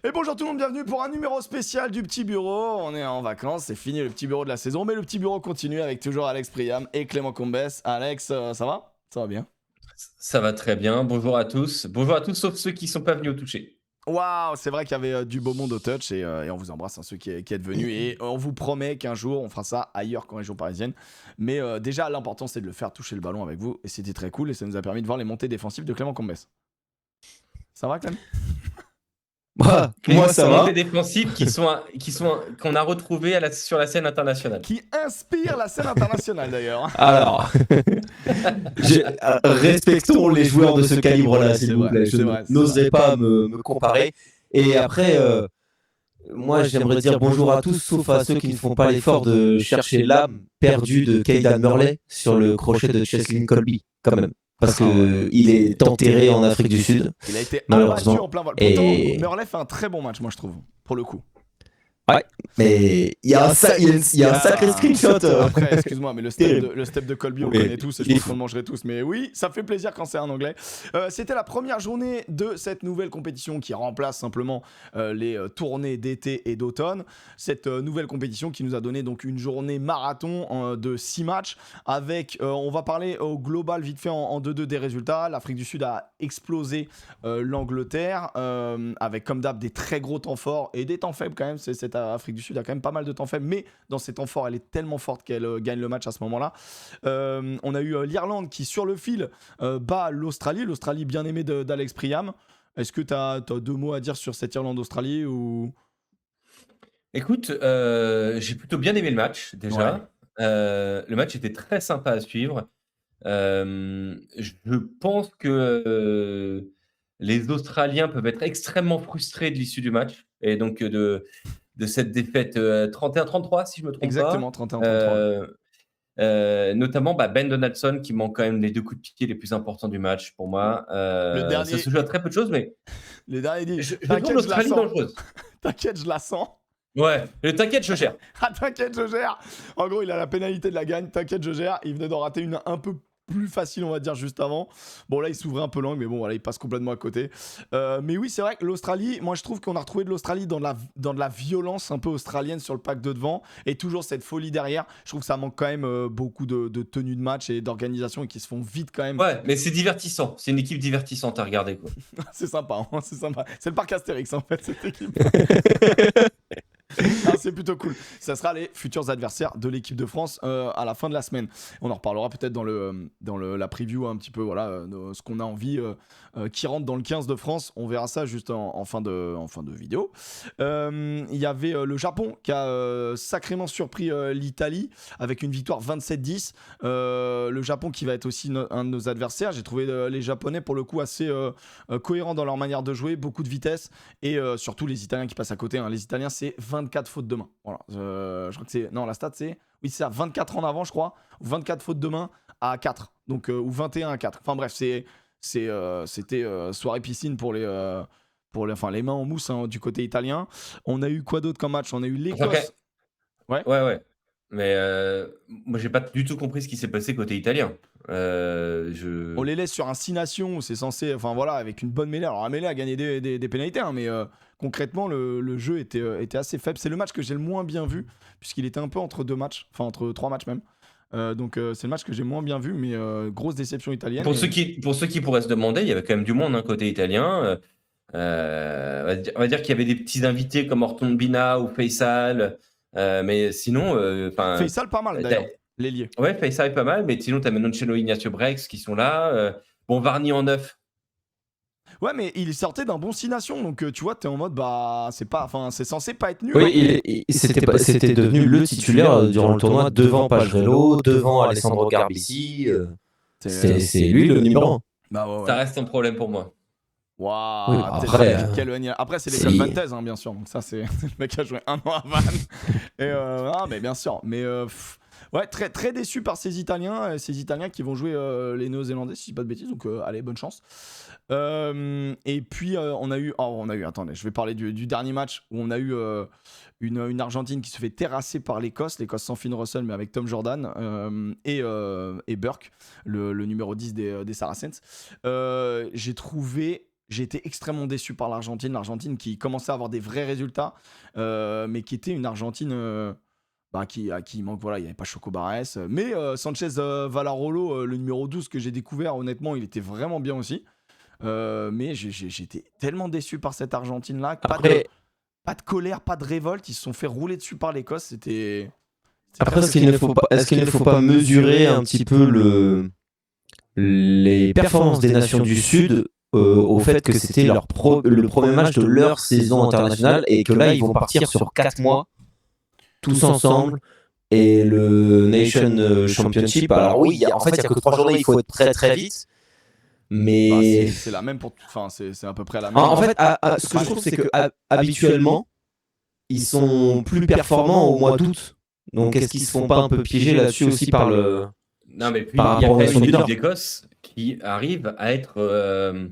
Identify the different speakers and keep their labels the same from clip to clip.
Speaker 1: Et bonjour tout le monde, bienvenue pour un numéro spécial du Petit Bureau. On est en vacances, c'est fini le Petit Bureau de la saison, mais le Petit Bureau continue avec toujours Alex Priam et Clément Combes. Alex, ça va? Ça va bien?
Speaker 2: Ça va très bien. Bonjour à tous. Bonjour à tous, sauf ceux qui sont pas venus au toucher.
Speaker 1: Waouh, c'est vrai qu'il y avait du beau monde au touch et on vous embrasse, ceux qui êtes venus. Et on vous promet qu'un jour on fera ça ailleurs qu'en région parisienne. Mais déjà, l'important c'est de le faire toucher le ballon avec vous. Et c'était très cool et ça nous a permis de voir les montées défensives de Clément Combes. Ça va, Clément?
Speaker 2: Moi,
Speaker 3: Ça
Speaker 2: montées
Speaker 3: va.
Speaker 2: défensives qu'on a retrouvées sur la scène internationale.
Speaker 1: Qui inspire la scène internationale d'ailleurs.
Speaker 3: Alors, respectons les joueurs de ce calibre-là, s'il vous plaît. Je n'oserais pas me comparer. Et après, moi, j'aimerais dire bonjour à tous, sauf à ceux qui ne font pas l'effort de chercher l'âme perdue de Caden Murley sur le crochet de Cheslin Colby, quand même. Parce qu'il est enterré en Afrique du Sud.
Speaker 1: Il a été abattu en plein vol. Pourtant, Murley fait un très bon match, moi je trouve, pour le coup.
Speaker 3: Ouais, mais il y a un sacré screenshot.
Speaker 1: Après, excuse-moi, mais le step de Colby, on le connaît tous et je pense qu'on le mangerait tous. Mais oui, ça fait plaisir quand c'est en anglais. C'était la première journée de cette nouvelle compétition qui remplace simplement les tournées d'été et d'automne. Cette nouvelle compétition qui nous a donné donc une journée marathon de 6 matchs avec, on va parler au global vite fait en 2-2 des résultats. L'Afrique du Sud a explosé l'Angleterre avec comme d'hab des très gros temps forts et des temps faibles quand même. Cette Afrique du Sud a quand même pas mal de temps faible, mais dans ces temps forts, elle est tellement forte qu'elle gagne le match à ce moment-là. On a eu l'Irlande qui, sur le fil, bat l'Australie bien aimée d'Alex Priam. Est-ce que tu as 2 mots à dire sur cette Irlande-Australie ou...
Speaker 2: Écoute, j'ai plutôt bien aimé le match, déjà.
Speaker 1: Ouais.
Speaker 2: Le match était très sympa à suivre. Je pense que les Australiens peuvent être extrêmement frustrés de l'issue du match et donc de cette défaite 31-33, si je me trompe
Speaker 1: Exactement,
Speaker 2: pas.
Speaker 1: 31-33.
Speaker 2: Notamment Ben Donaldson qui manque quand même les 2 coups de pied les plus importants du match pour moi.
Speaker 1: Le dernier...
Speaker 2: Ça se joue à très peu de choses, mais
Speaker 1: le dernier dit,
Speaker 2: je trouve l'Australie dangereuse.
Speaker 1: T'inquiète, je la sens.
Speaker 2: Ouais, t'inquiète, je gère.
Speaker 1: Ah, t'inquiète, je gère. En gros, il a la pénalité de la gagne. T'inquiète, je gère. Il venait d'en rater une un peu plus facile, on va dire, juste avant. Bon, là, il s'ouvrait un peu l'angle, mais bon, voilà, il passe complètement à côté. Mais oui, c'est vrai que l'Australie, moi, je trouve qu'on a retrouvé de l'Australie dans de la violence un peu australienne sur le pack de devant et toujours cette folie derrière. Je trouve que ça manque quand même beaucoup de tenue de match et d'organisation et qui se font vite quand même.
Speaker 2: Ouais, mais c'est divertissant. C'est une équipe divertissante à regarder, quoi.
Speaker 1: C'est sympa, hein, c'est sympa. C'est le parc Astérix, en fait, cette équipe. Ah, c'est plutôt cool. Ça sera les futurs adversaires de l'équipe de France à la fin de la semaine. On en reparlera peut-être dans la preview un petit peu, voilà, de ce qu'on a envie qui rentre dans le 15 de France. On verra ça juste en fin de vidéo. Il y avait le Japon qui a sacrément surpris l'Italie avec une victoire 27-10. Le Japon qui va être aussi un de nos adversaires. J'ai trouvé les Japonais pour le coup assez cohérents dans leur manière de jouer, beaucoup de vitesse et surtout les Italiens qui passent à côté. Hein. Les Italiens, c'est 24 fautes de main. Voilà. Je crois que c'est... Non, la stat, c'est... Oui, c'est à 24 en avant, je crois. 24 fautes de main à 4. Donc, ou 21 à 4. Enfin bref, c'était soirée piscine pour les mains en mousse hein, du côté italien. On a eu quoi d'autre comme match? On a eu l'Écosse.
Speaker 2: Ouais. Mais moi, j'ai pas du tout compris ce qui s'est passé côté italien.
Speaker 1: On les laisse sur un 6 nations où c'est censé... Enfin voilà, avec une bonne mêlée. Alors la mêlée a gagné des pénalités, hein, mais concrètement, le jeu était assez faible. C'est le match que j'ai le moins bien vu, puisqu'il était un peu entre 2 matchs. Enfin, entre 3 matchs même. Donc c'est le match que j'ai moins bien vu, mais grosse déception italienne.
Speaker 2: Pour ceux qui pourraient se demander, il y avait quand même du monde hein, côté italien. On va dire qu'il y avait des petits invités comme Orton Bina ou Faisal. Mais sinon...
Speaker 1: Faisal pas mal d'ailleurs, l'ailier.
Speaker 2: Ouais, Faisal est pas mal, mais sinon, tu as Menoncello, Ignacio Brex qui sont là. Bon, Varny en 9.
Speaker 1: Ouais, mais il sortait d'un bon 6 nations, donc tu vois, t'es en mode, bah, c'est censé pas être nul.
Speaker 3: Oui, c'était devenu le titulaire durant le tournoi, devant Pajrello, devant Alessandro Garbici. C'est lui le numéro 1.
Speaker 1: Bah ouais.
Speaker 2: Ça reste un problème pour moi.
Speaker 1: Waouh,
Speaker 3: oui,
Speaker 1: après c'est l'école Vantez, hein, bien sûr. Donc ça, c'est le mec qui a joué 1 an à Vannes. Et mais bien sûr. Mais ouais, très, très déçu par ces Italiens qui vont jouer les Néo-Zélandais, si je dis pas de bêtises. Donc allez, bonne chance. Et puis on a eu, attendez, je vais parler du dernier match où on a eu une Argentine qui se fait terrasser par l'Écosse sans Finn Russell mais avec Tom Jordan et Burke, le numéro 10 des Saracens. J'ai trouvé j'ai été extrêmement déçu par l'Argentine. L'Argentine qui commençait à avoir des vrais résultats, mais qui était une Argentine à qui il manque, voilà, il n'y avait pas Choco Barres. Mais Sanchez Valarolo, le numéro 12 que j'ai découvert, honnêtement, il était vraiment bien aussi. Mais j'étais tellement déçu par cette Argentine-là.
Speaker 3: Après,
Speaker 1: Pas de colère, pas de révolte. Ils se sont fait rouler dessus par l'Écosse. C'était
Speaker 3: est-ce qu'il ne faut pas mesurer un petit peu les performances des nations du Sud au fait que c'était le premier match de leur saison internationale et que là, ils vont partir sur 4 mois, tous ensemble, et le Nation Championship. Alors oui, en fait, il n'y a que 3 journées, il faut être très très vite. Mais
Speaker 1: c'est la même pour. Enfin, c'est à peu près la même.
Speaker 3: en fait, ce que je trouve, c'est que habituellement, ils sont plus performants au mois d'août. Donc, est-ce qu'ils se font pas un peu piéger là-dessus aussi par le.
Speaker 2: Non, mais puis
Speaker 3: Par
Speaker 2: il y a
Speaker 3: rapport
Speaker 2: quand
Speaker 3: aux
Speaker 2: même une
Speaker 3: Nations
Speaker 2: équipe d'Écosse qui arrive à être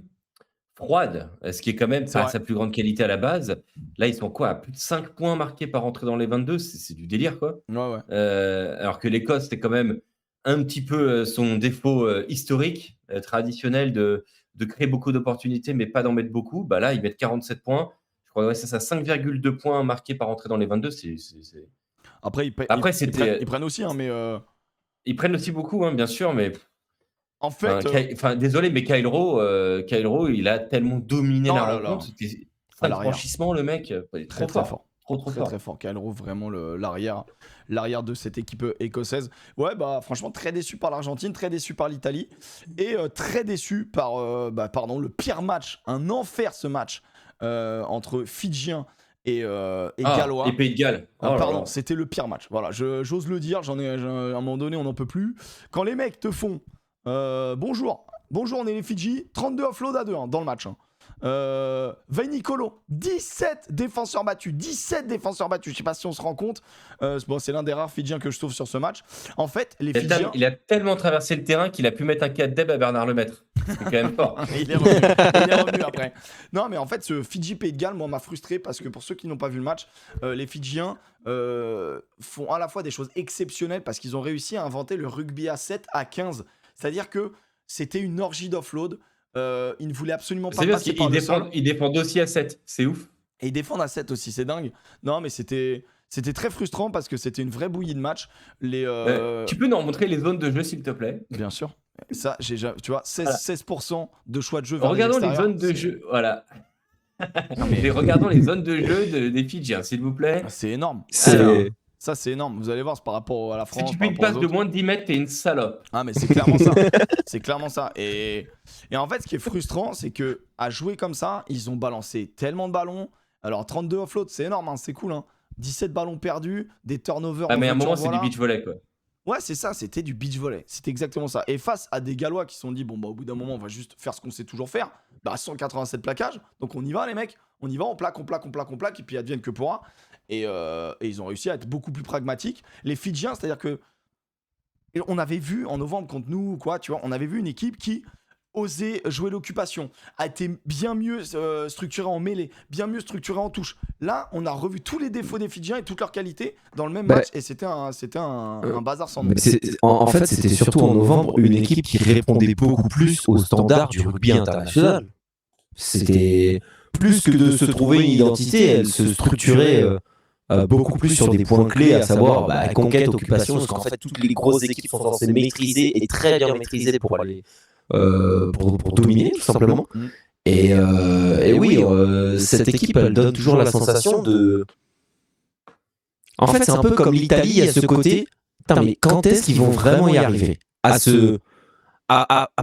Speaker 2: froide, ce qui est quand même
Speaker 1: C'est
Speaker 2: pas
Speaker 1: vrai.
Speaker 2: sa plus grande qualité à la base. Là, ils sont quoi, à plus de 5 points marqués par entrée dans les 22, c'est du délire, quoi.
Speaker 1: Ouais.
Speaker 2: Alors que l'Écosse, c'était quand même un petit peu son défaut historique, traditionnel de créer beaucoup d'opportunités, mais pas d'en mettre beaucoup. Bah là, ils mettent 47 points. Je crois que c'est ça, 5,2 points marqués par entrée dans les 22.
Speaker 1: Après, ils prennent aussi, hein, mais
Speaker 2: Ils prennent aussi beaucoup, hein, bien sûr, mais
Speaker 1: en fait,
Speaker 2: désolé, mais Kyle Rowe, il a tellement dominé
Speaker 1: Oh
Speaker 2: la
Speaker 1: là
Speaker 2: rencontre.
Speaker 1: là.
Speaker 2: C'était
Speaker 1: À
Speaker 2: 5
Speaker 1: l'arrière.
Speaker 2: franchissements, le mec. Il est
Speaker 1: très
Speaker 2: trop
Speaker 1: très fort.
Speaker 2: Trop fort.
Speaker 1: Très fort. Kyle Rowe, vraiment l'arrière de cette équipe écossaise. Ouais, bah franchement, très déçu par l'Argentine, très déçu par l'Italie et très déçu par le pire match, un enfer ce match entre Fidjiens et Gallois.
Speaker 2: Et Pays de Galles. Oh là
Speaker 1: Pardon,
Speaker 2: là.
Speaker 1: c'était le pire match. Voilà, j'ose le dire, à un moment donné, on n'en peut plus. Quand les mecs te font bonjour, on est les Fidji, 32 offload à 2 dans le match. Vainicolo, 17 défenseurs battus. Je sais pas si on se rend compte. C'est l'un des rares Fidjiens que je trouve sur ce match. En fait, les Fidjiens.
Speaker 2: Il a tellement traversé le terrain qu'il a pu mettre un 4 deb à Bernard Lemaître. C'est quand même fort.
Speaker 1: Il est revenu après. Non, mais en fait, ce Fidji Pays de Galles, moi, m'a frustré parce que pour ceux qui n'ont pas vu le match, les Fidjiens font à la fois des choses exceptionnelles parce qu'ils ont réussi à inventer le rugby à 7 à 15. C'est-à-dire que c'était une orgie d'offload. Ils ne voulaient absolument pas
Speaker 2: C'est bien
Speaker 1: passer par le sol.
Speaker 2: ils défendent aussi à 7. C'est ouf.
Speaker 1: Et ils défendent à 7 aussi, c'est dingue. Non, mais c'était très frustrant parce que c'était une vraie bouillie de match.
Speaker 2: Tu peux nous remontrer les zones de jeu, s'il te plaît?
Speaker 1: Bien sûr. Ça, tu vois, 16% de choix de jeu vers
Speaker 2: Regardons les
Speaker 1: l'extérieur,
Speaker 2: zones de jeu. Voilà.
Speaker 1: Non, mais
Speaker 2: Regardons les zones de jeu des Fidjiens, s'il vous plaît.
Speaker 1: c'est énorme.
Speaker 3: C'est.
Speaker 1: Ça, c'est énorme. Vous allez voir, c'est par rapport à la
Speaker 2: Si
Speaker 1: France.
Speaker 2: tu
Speaker 1: par
Speaker 2: fais une
Speaker 1: rapport aux
Speaker 2: passe de
Speaker 1: autres.
Speaker 2: moins de 10 mètres, t'es une salope.
Speaker 1: Ah, mais c'est clairement ça. C'est clairement ça. Et en fait, ce qui est frustrant, c'est que à jouer comme ça, ils ont balancé tellement de ballons. Alors, 32 offload, c'est énorme, hein, c'est cool. Hein. 17 ballons perdus, des turnovers.
Speaker 2: Ah, mais à un moment,
Speaker 1: voilà.
Speaker 2: c'est du beach volley, quoi.
Speaker 1: Ouais, c'est ça, c'était du beach volley. C'était exactement ça. Et face à des Gallois qui se sont dit, bon, bah, au bout d'un moment, on va juste faire ce qu'on sait toujours faire. Bah, 187 plaquages. Donc, on y va, les mecs. On y va, on plaque. Et puis, advienne que pourra. Et ils ont réussi à être beaucoup plus pragmatiques. Les Fidjiens, c'est-à-dire que. On avait vu en novembre contre nous, quoi, tu vois, on avait vu une équipe qui osait jouer l'occupation, a été bien mieux structurée en mêlée, bien mieux structurée en touche. Là, on a revu tous les défauts des Fidjiens et toutes leurs qualités dans le même match et c'était un bazar sans nom.
Speaker 3: En fait, c'était surtout en novembre une équipe qui répondait beaucoup plus aux standards du rugby international. C'était plus que de se trouver une identité, elle se structurait beaucoup plus sur des points clés, à savoir conquête, occupation, parce qu'en fait toutes les grosses équipes sont censées maîtriser et très bien maîtriser pour aller pour dominer tout simplement. Et oui, cette équipe elle donne toujours la sensation de. En fait, c'est un peu comme l'Italie à ce côté. Putain, mais quand est-ce qu'ils vont vraiment y arriver à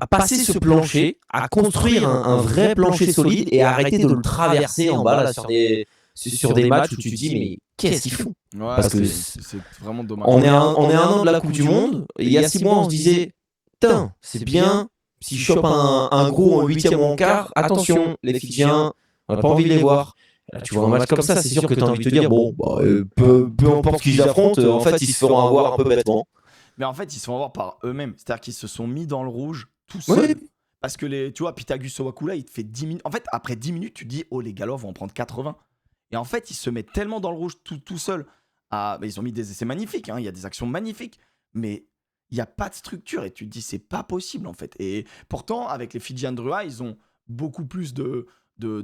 Speaker 3: passer ce plancher, à construire un vrai plancher solide et à arrêter de le traverser en bas là, sur des matchs où tu te dis mais qu'est-ce qu'ils font?
Speaker 1: Ouais,
Speaker 3: parce que
Speaker 1: c'est vraiment dommage.
Speaker 3: On est un an de la Coupe du Monde. Et il y a 6 mois, on se disait putain, c'est bien. Si je chope un gros en 8e ou en quart, attention, les Fidjiens, on n'a pas envie de les voir. Là, tu vois un match comme ça, c'est sûr que tu as envie de te dire bon, peu importe qui j'affronte, en fait, ils se feront avoir un peu bêtement.
Speaker 1: Mais en fait, ils se font avoir par eux-mêmes. C'est-à-dire qu'ils se sont mis dans le rouge tout seuls. Ouais. Parce que tu vois, Pitagus Sowakula, il te fait 10 minutes. En fait, après 10 minutes, tu te dis oh, les Gallois vont en prendre 80. Et en fait, ils se mettent tellement dans le rouge tout seuls. Ils ont mis des essais magnifiques, hein, il y a des actions magnifiques, mais il n'y a pas de structure et tu te dis c'est pas possible en fait. Et pourtant, avec les Fidjians Drua, ils ont beaucoup plus de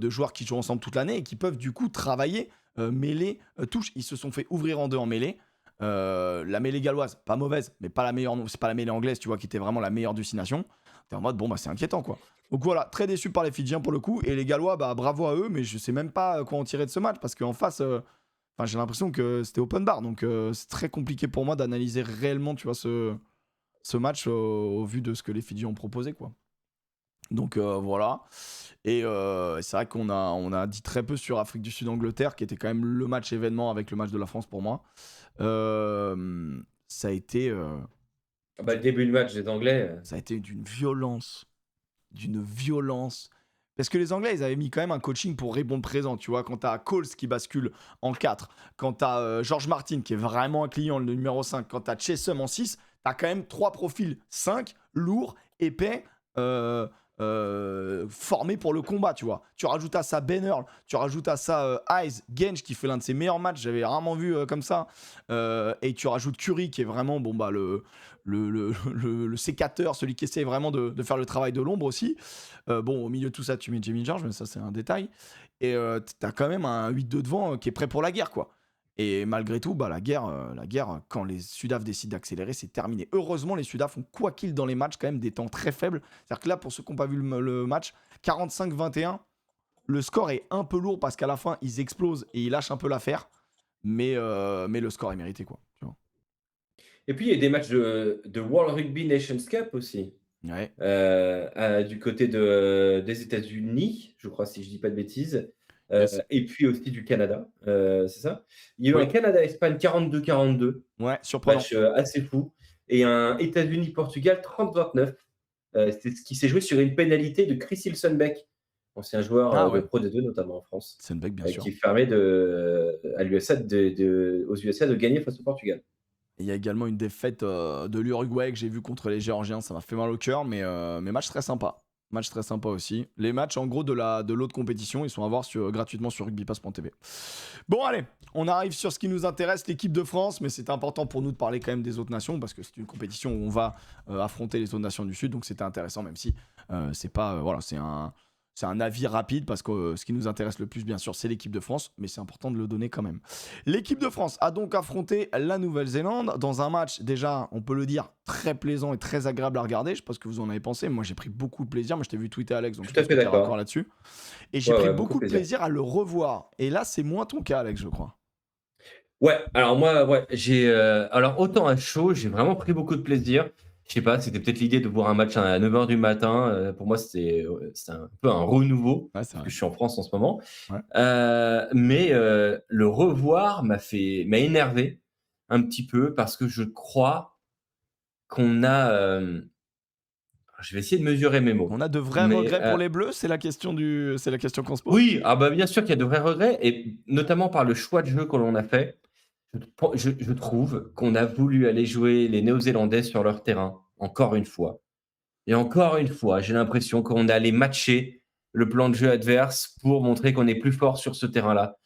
Speaker 1: joueurs qui jouent ensemble toute l'année et qui peuvent du coup travailler mêlée, touche. Ils se sont fait ouvrir en deux en mêlée. La mêlée galloise, pas mauvaise, mais pas la meilleure, c'est pas la mêlée anglaise, tu vois, qui était vraiment la meilleure du 6 Nations. T'es en mode, bon, bah c'est inquiétant, quoi. Donc voilà, très déçu par les Fidjiens pour le coup. Et les Gallois, bah bravo à eux, mais je sais même pas quoi en tirer de ce match parce qu'en face, j'ai l'impression que c'était open bar. Donc c'est très compliqué pour moi d'analyser réellement, tu vois, ce match au vu de ce que les Fidjiens ont proposé, quoi. Donc voilà. Et c'est vrai qu'on a dit très peu sur Afrique du Sud-Angleterre, qui était quand même le match événement avec le match de la France pour moi. Ça a été,
Speaker 2: Le début du match des Anglais.
Speaker 1: ça a été d'une violence. Parce que les Anglais, ils avaient mis quand même un coaching pour répondre présent, tu vois. Quand t'as Coles qui bascule en 4, quand t'as George Martin qui est vraiment un client, le numéro 5, quand t'as Chessum en 6, t'as quand même 3 profils 5, lourds, épais, formés pour le combat, tu vois. Tu rajoutes à ça Ben Earl, tu rajoutes à ça Hayes, Genge qui fait l'un de ses meilleurs matchs, j'avais rarement vu comme ça, et tu rajoutes Curry qui est vraiment le sécateur, celui qui essaie vraiment de faire le travail de l'ombre aussi. Au milieu de tout ça, tu mets Jimmy George, mais ça c'est un détail. Et t'as quand même un 8-2 devant qui est prêt pour la guerre, quoi. Et malgré tout, la guerre, quand les Sudaf décident d'accélérer, c'est terminé. Heureusement, les Sudaf ont, quoi qu'il dans les matchs, quand même des temps très faibles. C'est-à-dire que là, pour ceux qui n'ont pas vu le match, 45-21, le score est un peu lourd parce qu'à la fin, ils explosent et ils lâchent un peu l'affaire. Mais le score est mérité, quoi. Tu vois.
Speaker 2: Et puis, il y a des matchs de World Rugby Nations Cup aussi.
Speaker 1: Ouais.
Speaker 2: Du côté des États-Unis, je crois, si je dis pas de bêtises.
Speaker 1: Yes.
Speaker 2: Et puis aussi du Canada, c'est ça? Il y a eu un Canada-Espagne 42-42.
Speaker 1: Ouais, surprenant.
Speaker 2: Match assez fou. Et un États-Unis-Portugal 30-29. C'est ce qui s'est joué sur une pénalité de Chris Ilsenbeck, ancien joueur de Pro D2 notamment en France.
Speaker 1: Ilsenbeck, bien sûr.
Speaker 2: Qui permet aux USA de gagner face au Portugal.
Speaker 1: Il y a également une défaite de l'Uruguay que j'ai vu contre les Géorgiens, ça m'a fait mal au cœur, mais match très sympa. Match très sympa aussi. Les matchs en gros de l'autre compétition, ils sont à voir gratuitement sur rugbypass.tv. Bon allez, on arrive sur ce qui nous intéresse, l'équipe de France, mais c'est important pour nous de parler quand même des autres nations parce que c'est une compétition où on va affronter les autres nations du Sud, donc c'était intéressant même si c'est pas c'est un avis rapide parce que ce qui nous intéresse le plus, bien sûr, c'est l'équipe de France, mais c'est important de le donner quand même. L'équipe de France a donc affronté la Nouvelle-Zélande dans un match, déjà, on peut le dire, très plaisant et très agréable à regarder. Je sais pas ce que vous en avez pensé. Moi, j'ai pris beaucoup de plaisir. Moi, je t'ai vu tweeter, Alex, donc
Speaker 2: tout à fait d'accord
Speaker 1: là-dessus. Et j'ai pris beaucoup de plaisir à le revoir. Et là, c'est moins ton cas, Alex, je crois.
Speaker 2: Ouais, alors moi, alors autant à chaud, j'ai vraiment pris beaucoup de plaisir. Je sais pas, c'était peut-être l'idée de voir un match à 9h du matin. Pour moi, c'est un peu un renouveau, parce que je suis en France en ce moment.
Speaker 1: Ouais.
Speaker 2: Mais le revoir m'a énervé un petit peu, parce que je crois qu'on a... je vais essayer de mesurer mes mots.
Speaker 1: On a de vrais regrets pour les Bleus, c'est la question qu'on se pose.
Speaker 2: Oui, bien sûr qu'il y a de vrais regrets, et notamment par le choix de jeu que l'on a fait. Je trouve qu'on a voulu aller jouer les Néo-Zélandais sur leur terrain, encore une fois. Et encore une fois, j'ai l'impression qu'on allait matcher le plan de jeu adverse pour montrer qu'on est plus fort sur ce terrain-là.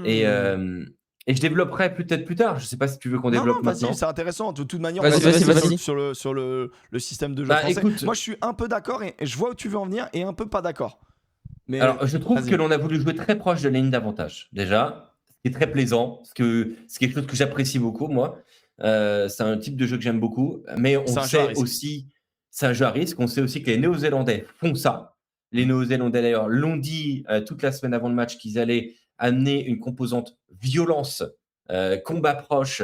Speaker 2: Et je développerai peut-être plus tard. Je ne sais pas si tu veux qu'on développe maintenant.
Speaker 1: Vas-y, c'est intéressant. De toute manière,
Speaker 3: vas-y.
Speaker 1: sur le système de jeu français.
Speaker 2: Écoute,
Speaker 1: moi, je suis un peu d'accord et je vois où tu veux en venir et un peu pas d'accord. Mais
Speaker 2: alors, je trouve que l'on a voulu jouer très proche de la ligne d'avantage. Déjà, ce qui est très plaisant, c'est quelque chose que j'apprécie beaucoup, moi. C'est un type de jeu que j'aime beaucoup. Mais on sait aussi, c'est un jeu à risque. On sait aussi que les Néo-Zélandais font ça. Les Néo-Zélandais, d'ailleurs, l'ont dit toute la semaine avant le match qu'ils allaient amener une composante violence, combat proche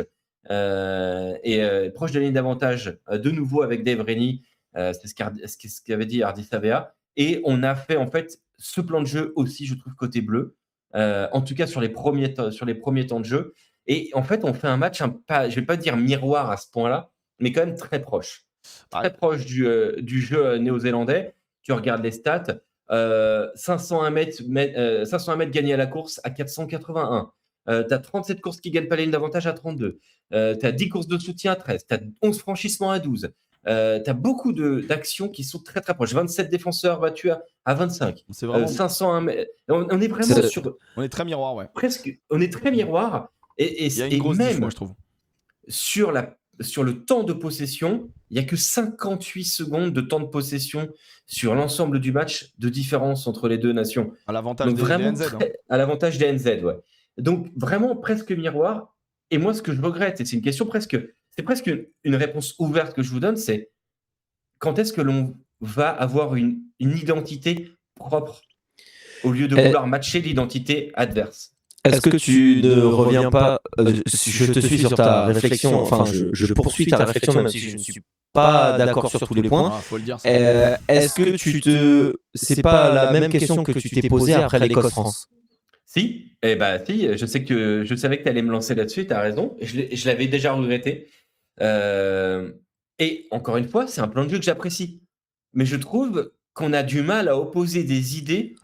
Speaker 2: et proche de la ligne d'avantage de nouveau avec Dave Rennie. C'est ce qu'avait dit Hardy Savea. Et on a fait en fait ce plan de jeu aussi, je trouve, côté bleu, en tout cas sur les premiers temps de jeu. Et en fait, on fait un match, je ne vais pas dire miroir à ce point-là, mais quand même très proche. Très proche du jeu néo-zélandais. Tu regardes les stats, 501 mètres gagnés à la course à 481. Tu as 37 courses qui ne gagnent pas la ligne d'avantage à 32. Tu as 10 courses de soutien à 13. Tu as 11 franchissements à 12. Tu as beaucoup d'actions qui sont très très proches. 27 défenseurs battus à 25.
Speaker 1: C'est vraiment
Speaker 2: 501 mètres. On est vraiment sur...
Speaker 1: On est très miroir, ouais.
Speaker 2: Presque. On est très miroir. Et
Speaker 1: il y a une grosse
Speaker 2: même
Speaker 1: diff, moi, je trouve.
Speaker 2: sur le temps de possession, il n'y a que 58 secondes de temps de possession sur l'ensemble du match de différence entre les deux nations.
Speaker 1: À l'avantage
Speaker 2: Donc
Speaker 1: des
Speaker 2: vraiment
Speaker 1: NZ.
Speaker 2: à l'avantage des NZ, ouais. Donc vraiment presque miroir. Et moi, ce que je regrette, et c'est une question presque une réponse ouverte que je vous donne, c'est quand est-ce que l'on va avoir une identité propre au lieu de vouloir matcher l'identité adverse?
Speaker 3: Est-ce que tu ne reviens pas je te suis sur ta réflexion, enfin je poursuis ta réflexion même si je ne suis pas d'accord sur tous les points.
Speaker 1: Faut le dire.
Speaker 3: Est-ce que c'est pas la même question que tu t'es posée après l'Écosse-France?
Speaker 2: Si, si, je savais que tu allais me lancer là-dessus, tu as raison, je l'avais déjà regretté. Et encore une fois, c'est un plan de jeu que j'apprécie. Mais je trouve qu'on a du mal à opposer des idées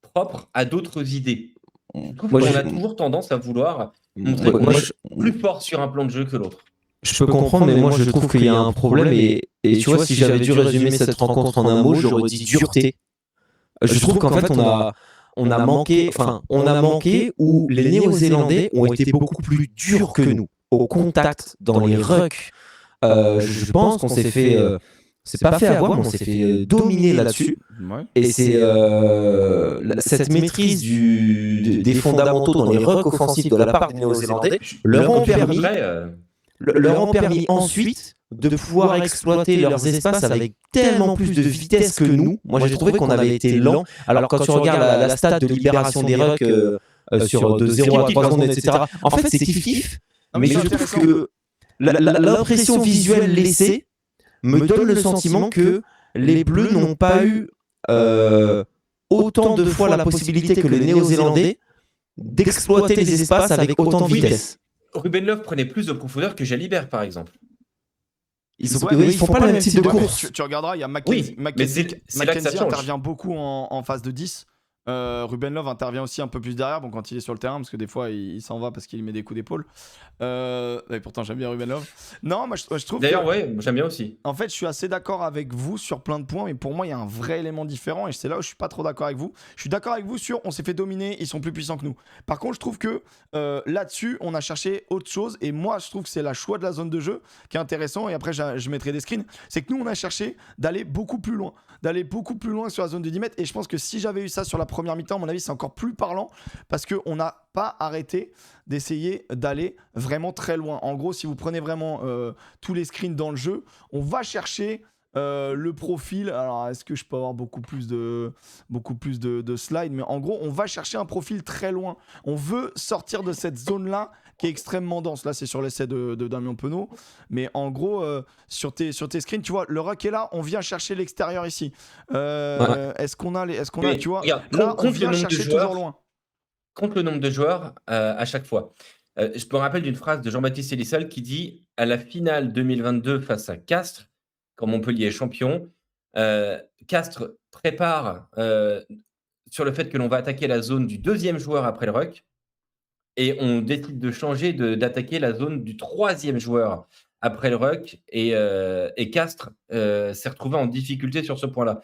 Speaker 2: propres à d'autres idées. Je trouve qu'on a toujours tendance à vouloir montrer qu'on est plus fort sur un plan de jeu que l'autre.
Speaker 3: Je peux comprendre, mais moi je trouve qu'il y a un problème. Et tu vois, si j'avais dû résumer cette rencontre en un mot, j'aurais dit dureté. Je trouve qu'en fait, on a manqué où les Néo-Zélandais ont été beaucoup plus durs que nous au contact, dans les rucks. Je pense qu'on s'est fait, c'est pas fait avoir, mais on s'est fait dominer là-dessus.
Speaker 1: Ouais.
Speaker 3: Et c'est cette maîtrise des fondamentaux dans les rucks offensifs de la part des Néo-Zélandais leur ont permis ensuite de pouvoir exploiter leurs espaces avec tellement plus de vitesse que nous. Moi, j'ai trouvé qu'on avait été lent. Alors, quand tu regardes la stat de libération des rucks sur de 0 à 3 secondes, etc., en fait, c'est kiff-kiff. Mais je trouve que l'impression visuelle laissée me donne le sentiment que les Bleus n'ont pas eu autant de fois la possibilité que les Néo-Zélandais d'exploiter les espaces avec autant de vitesse.
Speaker 2: Ruben Love prenait plus de profondeur que Jalibert, par exemple.
Speaker 3: Ils font pas le même type de course.
Speaker 1: Tu regarderas, il y a Mackenzie. Mackenzie intervient beaucoup en phase de 10. Ruben Love intervient aussi un peu plus derrière, bon, quand il est sur le terrain, parce que des fois il s'en va parce qu'il met des coups d'épaule. Et pourtant j'aime bien Ruben Love. Non, moi je trouve.
Speaker 2: D'ailleurs, ouais, j'aime bien aussi.
Speaker 1: En fait, je suis assez d'accord avec vous sur plein de points, mais pour moi il y a un vrai élément différent, et c'est là où je suis pas trop d'accord avec vous. Je suis d'accord avec vous sur on s'est fait dominer, ils sont plus puissants que nous. Par contre, je trouve que là-dessus, on a cherché autre chose, et moi je trouve que c'est la choix de la zone de jeu qui est intéressant, et après je mettrai des screens. C'est que nous on a cherché d'aller beaucoup plus loin. Sur la zone de 10 mètres, et je pense que si j'avais eu ça sur la première mi-temps, à mon avis c'est encore plus parlant, parce qu'on n'a pas arrêté d'essayer d'aller vraiment très loin. En gros, si vous prenez vraiment tous les screens dans le jeu, on va chercher le profil. Alors, est-ce que je peux avoir beaucoup plus de slides, mais en gros on va chercher un profil très loin. On veut sortir de cette zone-là qui est extrêmement dense. Là, c'est sur l'essai de Damien Penaud. Mais en gros, sur tes screens, tu vois, le ruck est là, on vient chercher l'extérieur ici. Est-ce qu'on a, tu vois,
Speaker 2: regarde,
Speaker 1: là, on vient chercher toujours loin.
Speaker 2: Compte le nombre de joueurs à chaque fois. Je me rappelle d'une phrase de Jean-Baptiste Elisal qui dit « À la finale 2022 face à Castres, quand Montpellier est champion, Castres prépare sur le fait que l'on va attaquer la zone du deuxième joueur après le ruck. Et on décide de changer, d'attaquer la zone du troisième joueur après le ruck. Et Castres s'est retrouvé en difficulté sur ce point-là.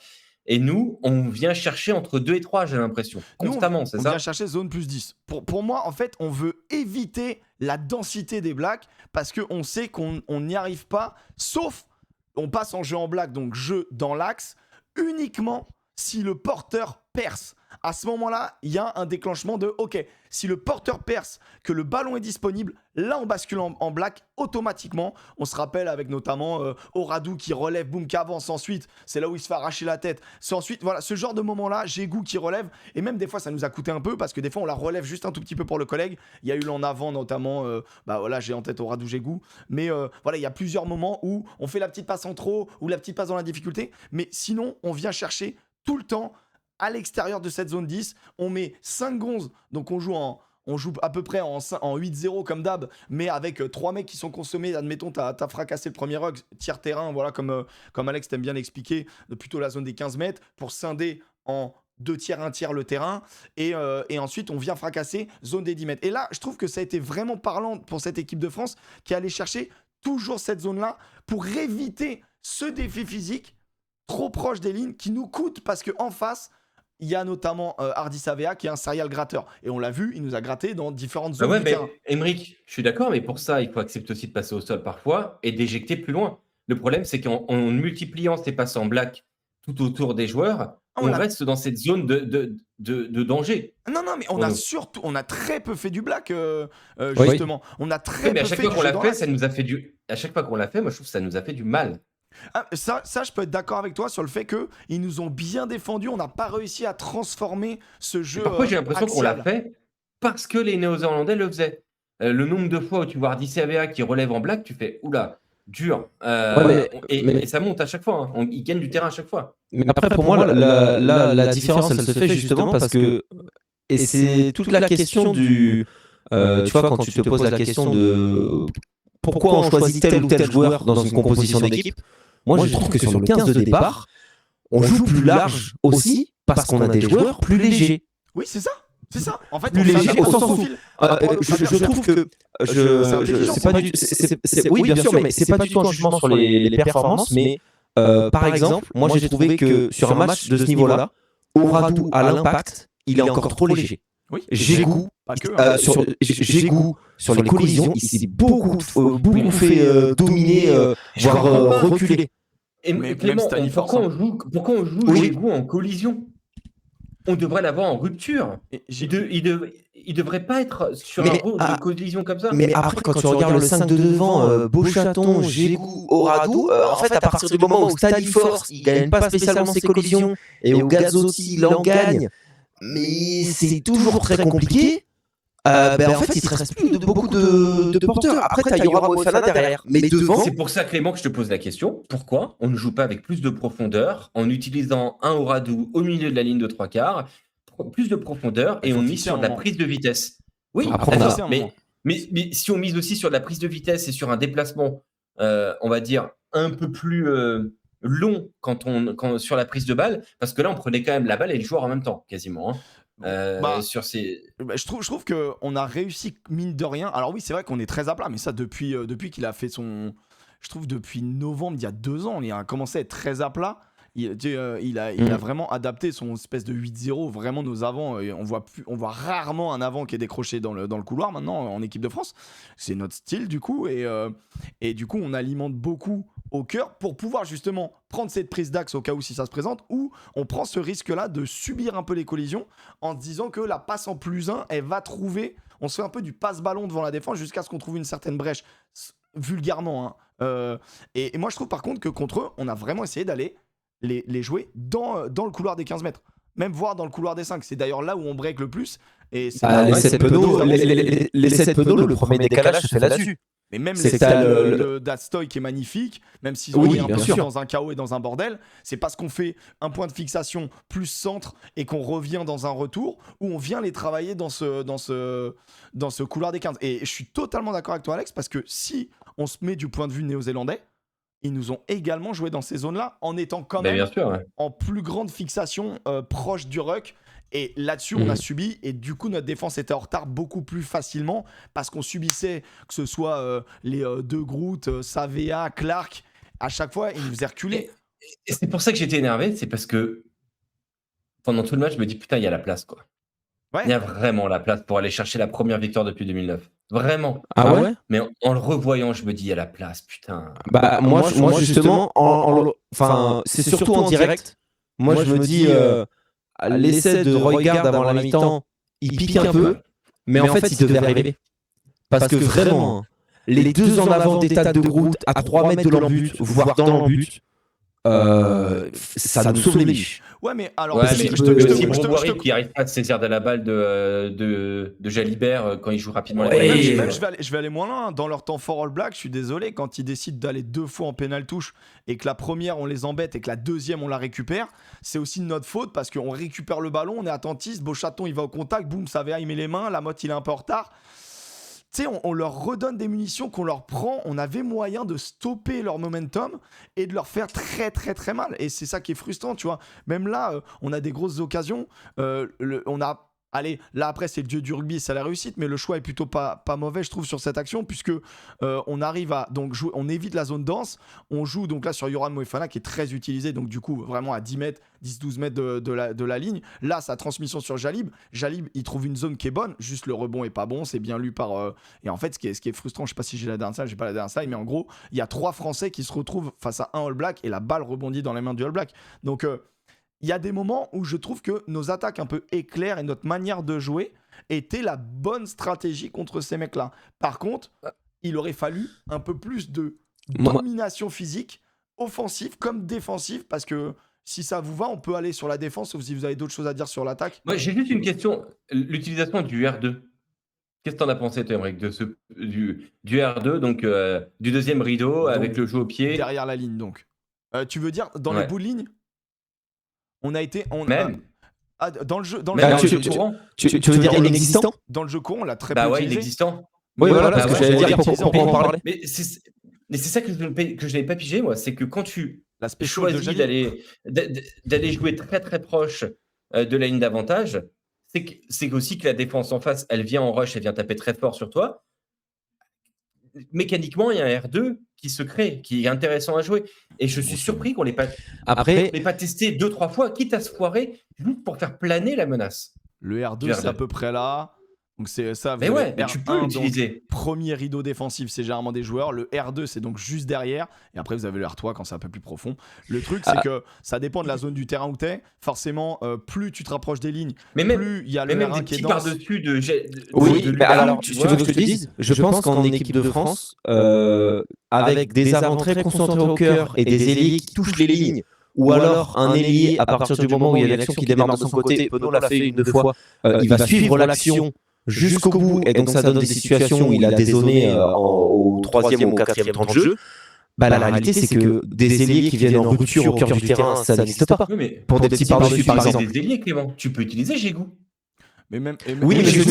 Speaker 2: Et nous, on vient chercher entre 2 et 3, j'ai l'impression. Constamment, c'est ça ?
Speaker 1: On vient chercher zone plus 10. Pour moi, en fait, on veut éviter la densité des Blacks parce qu'on sait qu'on n'y arrive pas, sauf on passe en jeu en black, donc jeu dans l'axe, uniquement si le porteur perce. À ce moment-là, il y a un déclenchement de OK, si le porteur perce, que le ballon est disponible, là on bascule en black automatiquement. On se rappelle avec notamment Oradou qui relève, boum, qui avance ensuite. C'est là où il se fait arracher la tête. C'est ensuite, voilà, ce genre de moment-là, Jégou qui relève. Et même des fois, ça nous a coûté un peu parce que des fois, on la relève juste un tout petit peu pour le collègue. Il y a eu l'en avant notamment, voilà, j'ai en tête Oradou, Jégou. Mais voilà, il y a plusieurs moments où on fait la petite passe en trop ou la petite passe dans la difficulté. Mais sinon, on vient chercher tout le temps à l'extérieur de cette zone 10, on met 5 gonzes, donc on joue à peu près en 8-0 comme d'hab, mais avec 3 mecs qui sont consommés. Admettons, t'as fracassé le premier rug, tiers terrain, voilà, comme Alex t'aime bien l'expliquer, plutôt la zone des 15 mètres, pour scinder en 2 tiers, 1 tiers le terrain, et ensuite on vient fracasser zone des 10 mètres. Et là, je trouve que ça a été vraiment parlant pour cette équipe de France qui allait chercher toujours cette zone-là pour éviter ce défi physique trop proche des lignes qui nous coûte, parce qu'en face, il y a notamment Hardy Savea qui est un serial gratteur. Et on l'a vu, il nous a gratté dans différentes zones du terrain.
Speaker 2: Aymeric, je suis d'accord, mais pour ça, il faut accepter aussi de passer au sol parfois et d'éjecter plus loin. Le problème, c'est qu'en multipliant ces passes en black tout autour des joueurs, on reste dans cette zone de danger.
Speaker 1: Non, mais on a très peu fait du black, justement. Oui. On a très peu fait du
Speaker 2: black. À chaque fois qu'on l'a fait, moi je trouve que ça nous a fait du mal.
Speaker 1: Ah, ça, je peux être d'accord avec toi sur le fait qu'ils nous ont bien défendus. On n'a pas réussi à transformer ce jeu.
Speaker 2: Parfois, j'ai l'impression qu'on l'a fait parce que les Néo-Zélandais le faisaient. Le nombre de fois où tu vois DCAVA qui relève en black, tu fais oula, dur. Et ça monte à chaque fois. Hein. Ils gagnent du terrain à chaque fois.
Speaker 3: Mais après, pour moi, la différence, elle se fait justement parce que. Et c'est toute la question du. Tu vois, quand tu te poses la question de pourquoi on choisit tel ou tel joueur dans une composition d'équipe, moi je trouve que sur le 15 de départ, on joue plus large aussi parce qu'on a des joueurs plus légers.
Speaker 1: Oui, c'est ça. C'est ça. En fait,
Speaker 3: plus léger au sens où je trouve que c'est pas du oui bien sûr, mais c'est pas du tout un jugement sur les performances, mais par exemple, moi j'ai trouvé que sur un match de ce niveau-là, Oradou à l'impact, il est encore trop léger.
Speaker 1: Oui.
Speaker 3: Jégou sur les collisions, il s'est beaucoup fait dominer, voire reculer.
Speaker 2: Et Clément, pourquoi on joue Jégou en collision? On devrait l'avoir en rupture. Il devrait pas être sur un rôle de collision comme ça.
Speaker 3: Mais après, quand tu regardes le 5 de devant, Beauchaton, Jégou, Oradou, en fait, à partir du moment où Stady Force, il gagne pas spécialement ses collisions, et où Gazzotti, il en gagne, mais c'est toujours très compliqué. En fait, il ne te reste plus beaucoup de porteurs. Après, tu as Yoram Moefana derrière. Mais devant.
Speaker 2: C'est pour ça, Clément, que je te pose la question. Pourquoi on ne joue pas avec plus de profondeur en utilisant un Oradou au milieu de la ligne de 3/4, plus de profondeur, et on mise sur de la prise de vitesse? Oui, mais si on mise aussi sur de la prise de vitesse et sur un déplacement, on va dire, un peu plus long sur la prise de balle, parce que là, on prenait quand même la balle et le joueur en même temps, quasiment. Sur ces...
Speaker 1: je trouve qu'on a réussi, mine de rien. Alors oui, c'est vrai qu'on est très à plat, mais ça depuis qu'il a fait son... Je trouve depuis novembre, il y a 2 ans, il a commencé à être très à plat. Il a vraiment adapté son espèce de 8-0. Vraiment, nos avants, on voit rarement un avant qui est décroché dans le couloir maintenant en équipe de France. C'est notre style du coup. Et du coup, on alimente beaucoup au cœur pour pouvoir justement prendre cette prise d'axe au cas où si ça se présente, ou on prend ce risque-là de subir un peu les collisions en se disant que la passe en +1, elle va trouver... On se fait un peu du passe-ballon devant la défense jusqu'à ce qu'on trouve une certaine brèche, vulgairement. Et moi, je trouve par contre que contre eux, on a vraiment essayé d'aller les jouer dans le couloir des 15 mètres, même voire dans le couloir des 5. C'est d'ailleurs là où on break le plus. Et c'est
Speaker 3: les 7 penaud, le premier décalage se fait là-dessus.
Speaker 1: Mais même le d'Astoy qui est magnifique, même s'ils ont mis un peu dans un chaos et dans un bordel, c'est parce qu'on fait un point de fixation plus centre et qu'on revient dans un retour où on vient les travailler dans ce couloir des 15. Et je suis totalement d'accord avec toi, Alex, parce que si on se met du point de vue néo-zélandais, ils nous ont également joué dans ces zones-là en étant quand même en plus grande fixation proche du ruck. Et là-dessus, on a subi, et du coup, notre défense était en retard beaucoup plus facilement parce qu'on subissait, que ce soit les De Groot, Savea, Clark, à chaque fois, ils nous faisaient reculer.
Speaker 2: Et c'est pour ça que j'étais énervé, c'est parce que pendant tout le match, je me dis putain, il y a la place, quoi. Ouais. Il y a vraiment la place pour aller chercher la première victoire depuis 2009. Vraiment.
Speaker 3: Ah ouais.
Speaker 2: Mais en le revoyant, je me dis il y a la place, putain.
Speaker 3: Moi justement, c'est surtout en direct. Moi, je me dis. L'essai de Roygaard avant la mi-temps, il pique un peu, mais en fait, il devait arriver. Parce que vraiment, les 2 en avant des tas de Groot à 3 mètres de leur but, voire dans leur but, ça nous sauve les biches.
Speaker 1: Ouais, mais alors,
Speaker 2: je qui arrive pas à se saisir de la balle de Jalibert quand il joue rapidement.
Speaker 1: Je vais aller moins loin. Dans leur temps fort All Black, je suis désolé, quand ils décident d'aller 2 fois en pénal touche et que la première on les embête et que la deuxième on la récupère, c'est aussi de notre faute parce qu'on récupère le ballon, on est attentiste, Beauchaton il va au contact, boum, Savea il met les mains, Lamotte il est un peu en retard. Tu sais, on leur redonne des munitions qu'on leur prend. On avait moyen de stopper leur momentum et de leur faire très très très mal. Et c'est ça qui est frustrant, tu vois. Même là, on a des grosses occasions. On a allez, là après c'est le dieu du rugby, c'est la réussite, mais le choix est plutôt pas mauvais, je trouve, sur cette action, puisque on arrive à donc jouer, on évite la zone dense, on joue donc là sur Yoran Moefana qui est très utilisé, donc du coup vraiment à 10 mètres, 10-12 mètres de la ligne. Là, sa transmission sur Jalib, il trouve une zone qui est bonne, juste le rebond est pas bon, c'est bien lu par... Et en fait, ce qui est frustrant, je sais pas si j'ai la dernière slide, j'ai pas la dernière slide, mais en gros, il y a 3 Français qui se retrouvent face à un All Black et la balle rebondit dans les mains du All Black. Donc... il y a des moments où je trouve que nos attaques un peu éclairent et notre manière de jouer était la bonne stratégie contre ces mecs-là. Par contre, il aurait fallu un peu plus de domination physique, offensive comme défensive, parce que si ça vous va, on peut aller sur la défense, sauf si vous avez d'autres choses à dire sur l'attaque.
Speaker 2: Moi, j'ai juste une question. L'utilisation du R2. Qu'est-ce que t'en as pensé, toi, Emmerich, du R2, donc du deuxième rideau,
Speaker 1: Donc,
Speaker 2: avec le jeu au pied?
Speaker 1: Derrière la ligne, donc. Tu veux dire dans les bouts de ligne? On a été...
Speaker 2: Même.
Speaker 1: Dans le jeu
Speaker 2: courant.
Speaker 3: Tu veux dire inexistant?
Speaker 1: Dans le jeu courant, on l'a très
Speaker 2: Bah
Speaker 1: peu
Speaker 2: ouais,
Speaker 1: utilisé.
Speaker 2: inexistant.
Speaker 3: Oui, voilà, parce que j'allais dire
Speaker 1: utilisé
Speaker 3: pour en parler.
Speaker 2: Mais c'est ça que je n'avais pas pigé, moi. C'est que quand tu
Speaker 1: L'aspect chaud de
Speaker 2: choisis
Speaker 1: Jalib.
Speaker 2: d'aller jouer très très proche de la ligne d'avantage, c'est aussi que la défense en face, elle vient en rush, elle vient taper très fort sur toi. Mécaniquement, il y a un R2 qui se crée, qui est intéressant à jouer. Et je suis surpris qu'on ne l'ait pas testé 2-3 fois, quitte à se foirer, juste pour faire planer la menace.
Speaker 1: Le R2, c'est à peu près là. Donc c'est ça.
Speaker 2: Mais ouais, mais tu peux l'utiliser.
Speaker 1: Premier rideau défensif, c'est généralement des joueurs. Le R2, c'est donc juste derrière. Et après, vous avez le R3 quand c'est un peu plus profond. Le truc, c'est que ça dépend de la zone du terrain où tu es. Forcément, plus tu te rapproches des lignes, plus il y a le R1 qui est dense.
Speaker 2: Par-dessus de
Speaker 3: oui, mais alors, tu veux que je te dise, je pense qu'en équipe de France, avec des avants très concentrés au cœur et des ailiers qui touchent les lignes, ou alors un ailier, à partir du moment où il y a l'action qui démarre de son côté, Penaud l'a fait une, 2 fois, il va suivre l'action jusqu'au bout, et donc ça donne des situations où il a dézonné au 3e ou au 4e temps de jeu. Bah, la réalité, c'est que des ailiers qui viennent en rupture au cœur du terrain, ça n'existe pas.
Speaker 2: Oui, mais
Speaker 3: pour des petits par-dessus, par exemple.
Speaker 2: Des ailiers, Clément, tu peux utiliser Gégou.
Speaker 3: Oui, mais je veux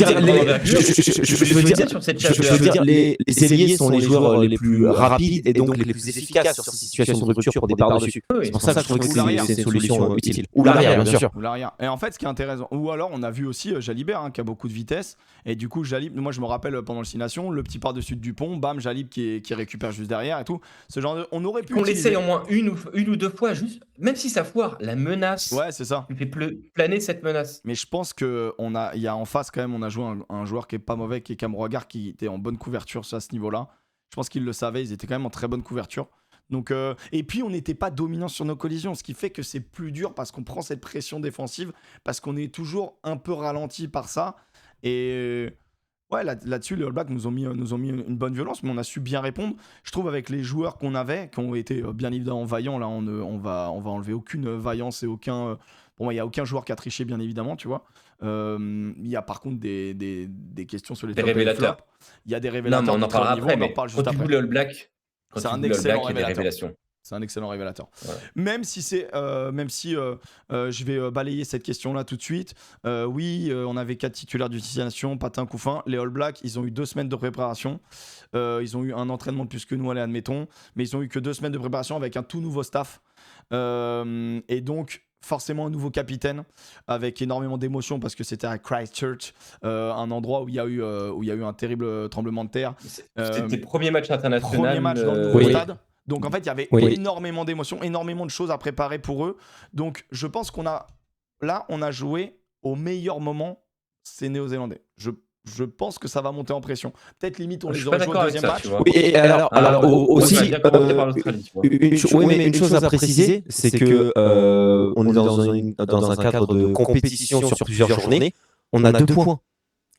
Speaker 3: dire, les ailiers sont les joueurs les plus rapides et donc les plus efficaces sur ces situations de rupture pour des par-dessus. C'est pour ça que je trouve que c'est une solution utile. Ou l'arrière, bien sûr.
Speaker 1: Ou l'arrière. Et en fait, ce qui est intéressant, ou alors on a vu aussi Jalibert qui a beaucoup de vitesse. Et du coup, Jalib, moi je me rappelle pendant le 6 Nations, le petit par-dessus du pont, bam, Jalib qui récupère juste derrière et tout. Ce genre de, on aurait pu.
Speaker 2: On l'essaye au moins une ou 2 fois, juste, même si ça foire, la menace.
Speaker 1: Ouais, c'est ça.
Speaker 2: Tu fais planer cette menace.
Speaker 1: Mais je pense que il y a en face quand même, on a joué un joueur qui est pas mauvais, qui est Cam Roigard, qui était en bonne couverture à ce niveau-là. Je pense qu'ils le savaient, ils étaient quand même en très bonne couverture. Donc, et puis on n'était pas dominant sur nos collisions, ce qui fait que c'est plus dur parce qu'on prend cette pression défensive, parce qu'on est toujours un peu ralenti par ça. Et ouais, là-dessus, les All Blacks nous ont mis une bonne violence, mais on a su bien répondre. Je trouve avec les joueurs qu'on avait, qui ont été bien évidemment vaillants, là on va enlever aucune vaillance et aucun... Bon, il n'y a aucun joueur qui a triché, bien évidemment, tu vois. Il y a par contre des questions sur les
Speaker 2: des révélateurs.
Speaker 1: Il y a des révélateurs.
Speaker 2: Non, mais on en parlera après.
Speaker 1: On en parle juste
Speaker 2: après.
Speaker 1: Quand
Speaker 2: le All Black,
Speaker 1: c'est un excellent
Speaker 2: révélateur.
Speaker 1: C'est un excellent révélateur.
Speaker 2: Ouais.
Speaker 1: Même si je vais balayer cette question-là tout de suite. Oui, on avait 4 titulaires d'utilisation, Patin, Couffin. Les All Blacks, ils ont eu 2 semaines de préparation. Ils ont eu un entraînement de plus que nous, allez, admettons. Mais ils ont eu que 2 semaines de préparation avec un tout nouveau staff. Et donc, forcément un nouveau capitaine avec énormément d'émotions parce que c'était à Christchurch, un endroit où il y a eu un terrible tremblement de terre.
Speaker 2: C'était le premier match international.
Speaker 1: Premier match dans le nouveau stade. Donc en fait, il y avait énormément d'émotions, énormément de choses à préparer pour eux. Donc je pense qu'on a joué au meilleur moment ces Néo-Zélandais. Je pense que ça va monter en pression. Peut-être limite on les aurait joué au deuxième match.
Speaker 3: Oui, et alors aussi, mais une chose à préciser, c'est que on est dans un cadre de compétition sur plusieurs journées. On a 2 points.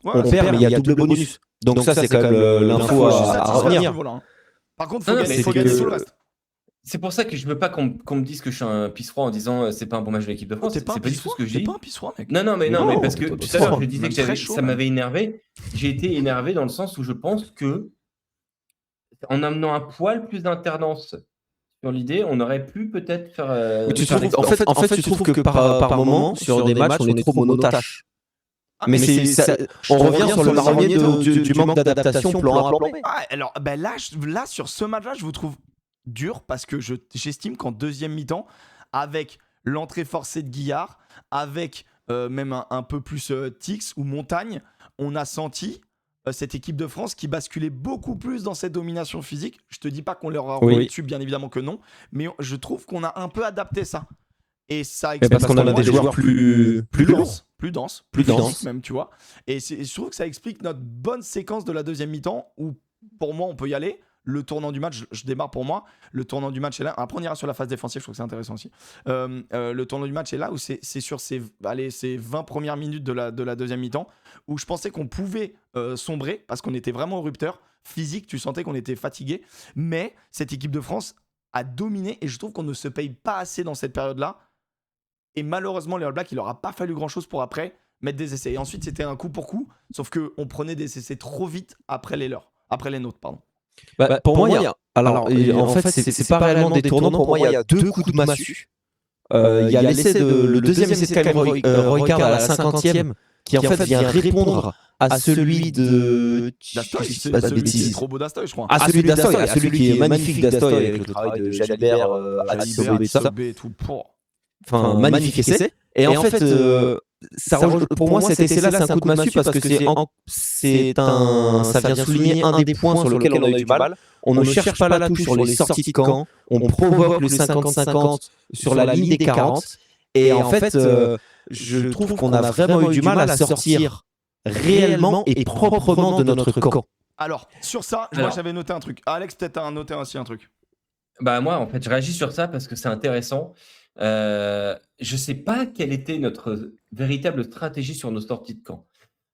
Speaker 3: On perd, mais il y a double bonus. Donc ça, c'est quand même l'info à revenir.
Speaker 1: Par contre, il faut gagner sur le reste.
Speaker 2: C'est pour ça que je veux pas qu'on me dise que je suis un pisse-froid en disant c'est pas un bon match de l'équipe de France. C'est pas du tout ce que je dis.
Speaker 1: T'es pas un pisse-froid, mec.
Speaker 2: Non, mais parce que tout à l'heure, je disais que ça m'avait énervé. J'ai été énervé dans le sens où je pense que en amenant un poil plus d'internance sur l'idée, on aurait pu peut-être faire.
Speaker 3: En fait, tu trouves que par moment, sur des matchs, on est trop monotache. Mais on revient sur le marronnier du manque d'adaptation plan A, plan B.
Speaker 1: Alors, là, sur ce match-là, je vous trouve dur parce que j'estime qu'en deuxième mi-temps, avec l'entrée forcée de Guillard, avec même un peu plus Tix ou Montagne, on a senti cette équipe de France qui basculait beaucoup plus dans cette domination physique. Je te dis pas qu'on leur a roulé dessus, bien évidemment que non, mais je trouve qu'on a un peu adapté ça. Et ça explique
Speaker 3: parce qu'on a des joueurs plus lourds.
Speaker 1: Plus dense même, tu vois. Et je trouve que ça explique notre bonne séquence de la deuxième mi-temps où, pour moi, on peut y aller. Le tournant du match, je démarre pour moi. Le tournant du match est là. Après, on ira sur la phase défensive, je trouve que c'est intéressant aussi. Le tournant du match est là où c'est sur ces 20 premières minutes de la deuxième mi-temps où je pensais qu'on pouvait sombrer parce qu'on était vraiment au rupteur physique. Tu sentais qu'on était fatigué. Mais cette équipe de France a dominé et je trouve qu'on ne se paye pas assez dans cette période-là. Et malheureusement, les All Blacks, il leur a pas fallu grand-chose pour après mettre des essais. Et ensuite, c'était un coup pour coup, sauf qu'on prenait des essais trop vite après les nôtres. Pardon.
Speaker 3: Pour moi, il y a... Alors, en fait, c'est pas réellement des tournants. Pour moi, il y a 2 coups de massue. Il y a le deuxième essai de Kyle Roycard à la 50e qui en fait vient répondre à celui de
Speaker 1: D'Astoy. C'est trop beau d'Astoy, je crois.
Speaker 3: Celui d'Astoy, celui qui est magnifique d'Astoy avec le travail de Jalibert, Adissobé et tout ça. Enfin, magnifique essai. Et en fait, pour moi, cet essai-là, c'est un coup de massue parce que ça vient souligner un des points sur lequel on a eu du mal. On ne cherche pas la touche sur les sorties de camp, on provoque le 50-50 sur la ligne des 40. Et en fait, je trouve qu'on a vraiment eu du mal à sortir réellement et proprement de notre camp.
Speaker 1: Alors, sur ça, moi, j'avais noté un truc. Alex, peut-être t'as noté aussi un truc.
Speaker 2: Moi, en fait, je réagis sur ça parce que c'est intéressant. Je sais pas quelle était notre véritable stratégie sur nos sorties de camp.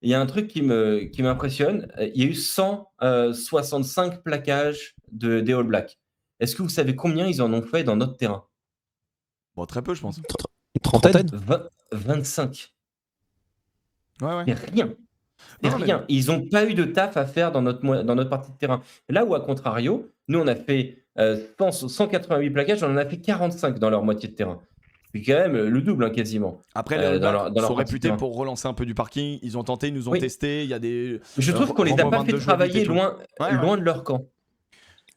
Speaker 2: Il y a un truc qui m'impressionne. Il y a eu 165 plaquages des All Blacks. Est-ce que vous savez combien ils en ont fait dans notre terrain?
Speaker 1: Bon, très peu, je pense.
Speaker 3: Une trentaine.
Speaker 2: 25.
Speaker 1: Ouais.
Speaker 2: C'est rien. Rien. Ils n'ont pas eu de taf à faire dans notre partie de terrain. Là où, à contrario, nous, on a fait 188 plaquages, on en a fait 45 dans leur moitié de terrain. C'est quand même le double, quasiment.
Speaker 1: Après, les sont réputés pour relancer un peu du parking. Ils ont tenté, ils nous ont testé. Il y a des.
Speaker 2: Je trouve qu'on les a pas fait travailler loin de leur camp.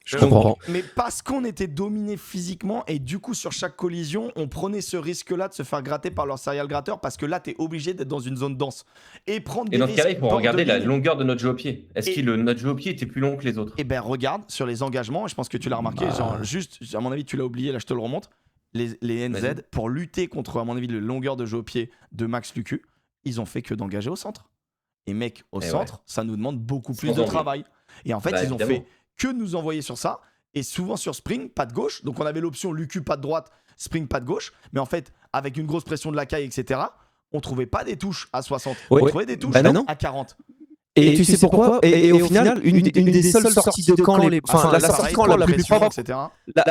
Speaker 3: Je comprends.
Speaker 1: Mais parce qu'on était dominé physiquement et du coup sur chaque collision on prenait ce risque-là de se faire gratter par leur serial gratteur parce que là t'es obligé d'être dans une zone dense et prendre des risques.
Speaker 2: Et dans ce cas-là, il faut regarder la longueur de notre jeu au pied. Est-ce que notre jeu au pied était plus long que les autres?
Speaker 1: Eh ben regarde sur les engagements, je pense que tu l'as remarqué, genre juste à mon avis tu l'as oublié, là je te le remonte. Les NZ pour lutter contre à mon avis la longueur de jeu au pied de Max Lucu, ils ont fait que d'engager au centre. Et mec au centre, ça nous demande beaucoup plus de travail. Et en fait ils ont fait que nous envoyer sur ça, et souvent sur Spring, pas de gauche, donc on avait l'option Lucu pas de droite, Spring pas de gauche, mais en fait, avec une grosse pression de la caille, etc., on trouvait pas des touches à 60, on trouvait des touches à 40.
Speaker 3: Et tu sais pourquoi? Et au final, une des seules sorties de camp, la sortie de camp la plus propre,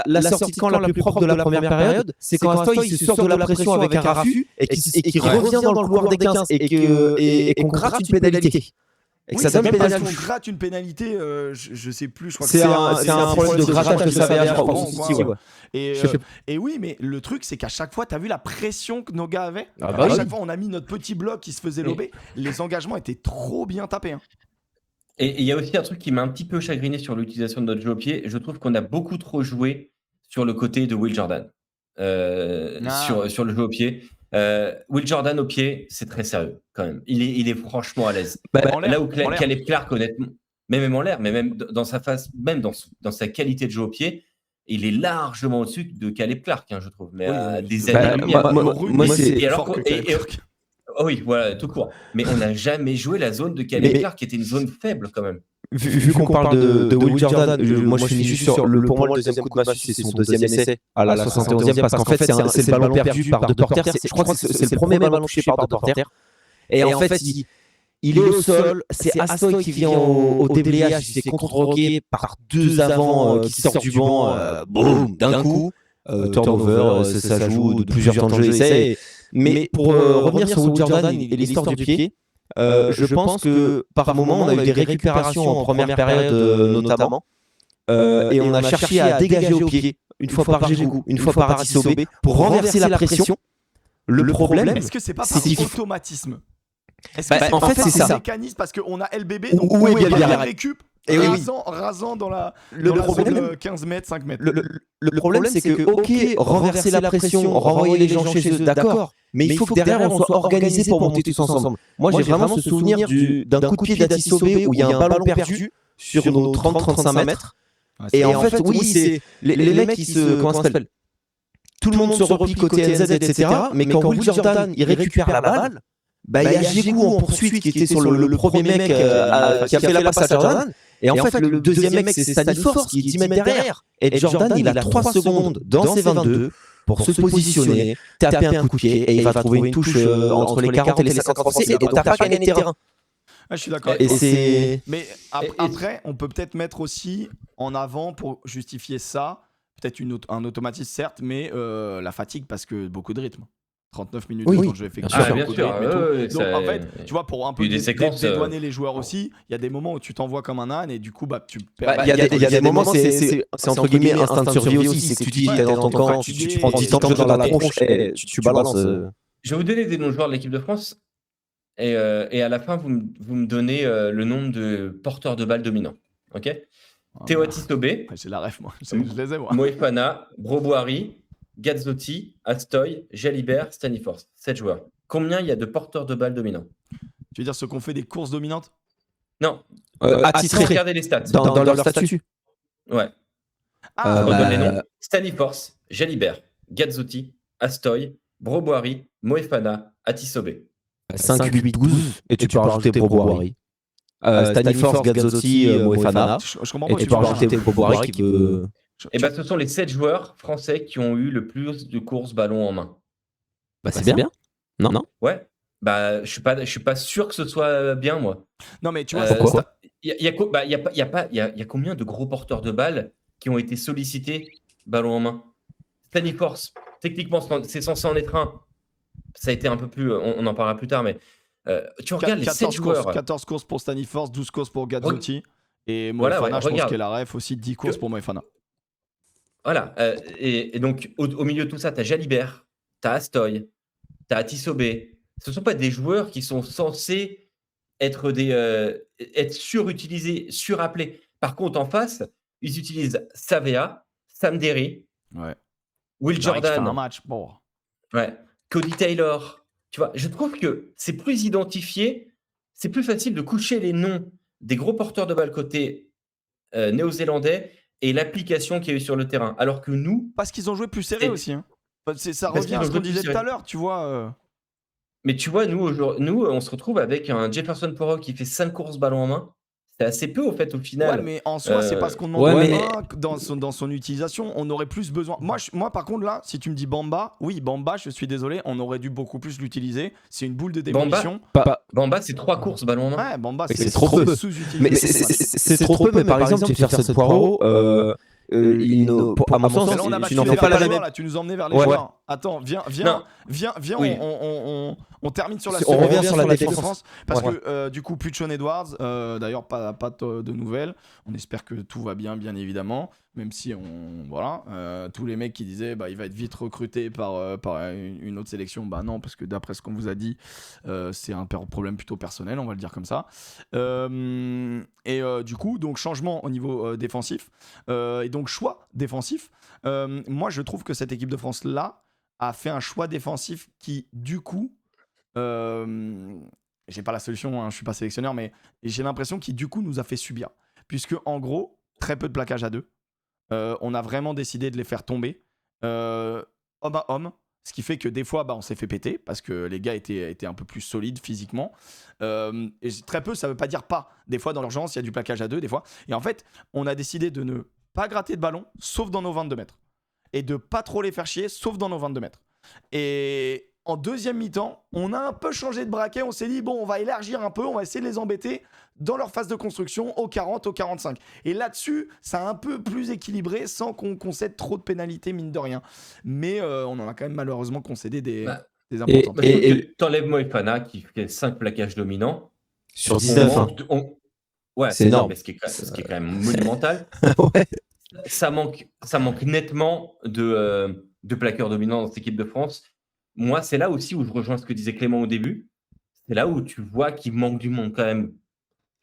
Speaker 3: la sortie de camp la plus propre de la première période, c'est quand Astoy se sort de la pression avec un raffut et qui revient dans le couloir des 15 et qu'on gratte une pénalité. Et que ça donne
Speaker 1: pénalité. On gratte une pénalité, je sais plus, je crois que
Speaker 3: c'est un problème de grattage que ça avait, je crois.
Speaker 1: Et oui, mais le truc, c'est qu'à chaque fois, t'as vu la pression que nos gars avaient.
Speaker 3: À
Speaker 1: chaque fois, on a mis notre petit bloc qui se faisait lober. Les engagements étaient trop bien tapés.
Speaker 2: Et il y a aussi un truc qui m'a un petit peu chagriné sur l'utilisation de notre jeu au pied. Je trouve qu'on a beaucoup trop joué sur le côté de Will Jordan, sur le jeu au pied. Will Jordan au pied, c'est très sérieux quand même. Il est franchement à l'aise. Là où Caleb Clarke, honnêtement, même en l'air, mais même dans sa face, même dans sa qualité de jeu au pied, il est largement au-dessus de Caleb Clarke, je trouve. Mais des années-lumière.
Speaker 3: Moi, c'est
Speaker 2: oui, voilà, tout court. Mais on n'a jamais joué la zone de Caleb Clarke, qui était une zone faible quand même.
Speaker 3: Vu qu'on parle de Will Jordan, moi je finis juste sur pour moi le deuxième coup de massue, c'est son deuxième essai à la 71e, parce qu'en fait c'est le ballon perdu par De Porter. Je crois que c'est le premier ballon touché par De Porter. Et en fait il est au sol, c'est Astoy qui vient au déblayage, il se fait contre-roquer par deux avants qui sortent du banc, boum, d'un coup, turnover, ça joue de plusieurs temps de jeu essai. Mais pour revenir sur Will Jordan et l'histoire du pied, je pense que par moment on a eu des récupérations en première période notamment et on a cherché à dégager au pied une fois par Djigou, une fois par Adissobé pour renverser la pression. Le problème,
Speaker 1: est-ce que c'est pas par automatisme?
Speaker 3: En fait c'est ça.
Speaker 1: Mécanisme parce qu'on a LBB donc
Speaker 3: où est
Speaker 1: bien récup
Speaker 3: Et oui,
Speaker 1: rasant dans la
Speaker 3: problème,
Speaker 1: zone 15 mètres, 5 mètres.
Speaker 3: le problème, c'est que, ok, renverser la pression, renvoyer les gens chez eux, d'accord, mais il faut que derrière on soit organisé pour monter tous ensemble. Moi, j'ai vraiment ce souvenir d'un coup de pied d'Atisobé où il y a un ballon perdu sur nos 30-35 mètres. Et en fait, oui, c'est les mecs qui se. Comment ça s'appelle ? Tout le monde se replie côté NZ, etc. Mais quand Will Jordan il récupère la balle, bah, il y a Djigou en poursuite qui était sur le premier mec qui a fait la passe à Jordan. Et en fait, le deuxième mec, c'est Staniforth qui est 10 mètres derrière. Et Jordan, il a 3 secondes dans ses 22 pour se positionner, taper un coup de pied et il va trouver une touche entre les 40 et les 50 français. Et donc, t'as pas gagné de terrain.
Speaker 1: Ah, je suis d'accord. Mais après, on peut peut-être mettre aussi en avant pour justifier ça, peut-être un automatisme certes, mais la fatigue parce que beaucoup de rythme. 39 minutes de jeu effectué.
Speaker 2: Bien sûr.
Speaker 1: Donc en fait, tu vois, pour un peu dédouaner les joueurs aussi, il y a des moments où tu t'envoies comme un âne et du coup, tu perds.
Speaker 3: Il y a des moments, c'est entre guillemets instinct de survie aussi. C'est que tu dis, t'es dans ton camp, tu prends 10 temps dans la tronche et tu balances.
Speaker 2: Je vais vous donner des noms de joueurs de l'équipe de France et à la fin, vous me donnez le nombre de porteurs de balles dominants. Ok. Théo Atisobé.
Speaker 1: J'ai la ref, moi. Je les ai, moi.
Speaker 2: Moefana, Broboari, Gazzotti, Astoy, Jalibert, Staniforth. 7 joueurs. Combien il y a de porteurs de balles dominants ?
Speaker 1: Tu veux dire ceux qui ont fait des courses dominantes ?
Speaker 2: Non.
Speaker 3: Attitrés.
Speaker 2: Regardez les stats.
Speaker 3: Dans leur statut.
Speaker 2: Ouais. Je redonne les noms. Staniforth, Jalibert, Gazzotti, Astoy, Broboari, Moefana, Atisobé.
Speaker 3: 5, 8, 12. Et tu peux rajouter Broboari. Staniforth, Gazzotti, Moefana.
Speaker 1: Je comprends pas.
Speaker 3: Et tu peux rajouter Broboari qui peut...
Speaker 2: Et ce sont les 7 joueurs français qui ont eu le plus de courses ballon en main.
Speaker 3: C'est bien. Non.
Speaker 2: Ouais. Je suis pas sûr que ce soit bien, moi.
Speaker 1: Non, mais tu vois,
Speaker 2: pourquoi ? Il y a combien de gros porteurs de balles qui ont été sollicités ballon en main ? Staniforth, techniquement, c'est censé en être un. Ça a été un peu plus. On en parlera plus tard, mais tu regardes les 7 joueurs.
Speaker 1: 14 courses pour Staniforth, 12 courses pour Gazzotti. Et Moefana, je pense qu'elle a ref aussi 10 courses pour Moefana.
Speaker 2: Voilà. Et donc, au milieu de tout ça, tu as Jalibert, tu as Astoy, tu as Atisobé. Ce ne sont pas des joueurs qui sont censés être surutilisés, surappelés. Par contre, en face, ils utilisent Savea, Sam Derry, Will Jordan,
Speaker 1: un match. Bon.
Speaker 2: Cody Taylor. Tu vois, je trouve que c'est plus identifié, c'est plus facile de coucher les noms des gros porteurs de balles côté néo-zélandais et l'application qu'il y a eu sur le terrain. Alors que nous...
Speaker 1: Parce qu'ils ont joué plus serré aussi. Hein. Ça revient à ce qu'on disait tout à l'heure, tu vois.
Speaker 2: Mais tu vois, nous, on se retrouve avec un Jefferson Poirot qui fait 5 courses ballon en main. C'est assez peu, au fait, au final.
Speaker 1: Ouais, mais en soi, c'est pas ce qu'on demande dans son utilisation. On aurait plus besoin. Moi, par contre, là, si tu me dis Bamba, je suis désolé, on aurait dû beaucoup plus l'utiliser. C'est une boule de démolition.
Speaker 2: Bamba, c'est 3 courses ballon en main.
Speaker 1: Ouais, Bamba,
Speaker 3: c'est trop peu. Mais c'est trop peu, mais par exemple, Jefferson Poirot... à mon sens, tu n'en fais pas la même.
Speaker 1: Tu nous emmenais vers les joueurs. Attends, viens, on termine sur la
Speaker 3: on revient sur la défense.
Speaker 1: Parce que du coup, Putchon Edwards, d'ailleurs, pas de nouvelles. On espère que tout va bien évidemment. Même si tous les mecs qui disaient il va être vite recruté par une autre sélection, non, parce que d'après ce qu'on vous a dit, c'est un problème plutôt personnel, on va le dire comme ça. Et du coup, donc changement au niveau défensif et donc choix défensif. Moi, je trouve que cette équipe de France là a fait un choix défensif qui, du coup, j'ai pas la solution, hein, je suis pas sélectionneur, mais j'ai l'impression qu'il du coup nous a fait subir, puisque en gros, très peu de plaquage à 2. On a vraiment décidé de les faire tomber homme à homme, ce qui fait que des fois on s'est fait péter parce que les gars étaient un peu plus solides physiquement, et très peu, ça veut pas dire pas. Des fois dans l'urgence il y a du plaquage à 2 des fois, et en fait on a décidé de ne pas gratter de ballon sauf dans nos 22 mètres et de pas trop les faire chier sauf dans nos 22 mètres. Et en deuxième mi-temps, on a un peu changé de braquet. On s'est dit, on va élargir un peu, on va essayer de les embêter dans leur phase de construction au 40, au 45. Et là-dessus, ça a un peu plus équilibré sans qu'on concède trop de pénalités, mine de rien. Mais on en a quand même malheureusement concédé des importantes.
Speaker 2: Et t'enlèves Moefana qui fait 5 plaquages dominants.
Speaker 3: Sur 19.
Speaker 2: Ouais, c'est énorme. Ce qui est quand même monumental.
Speaker 3: Ouais.
Speaker 2: Ça manque nettement de plaqueurs dominants dans cette équipe de France. Moi, c'est là aussi où je rejoins ce que disait Clément au début. C'est là où tu vois qu'il manque du monde quand même.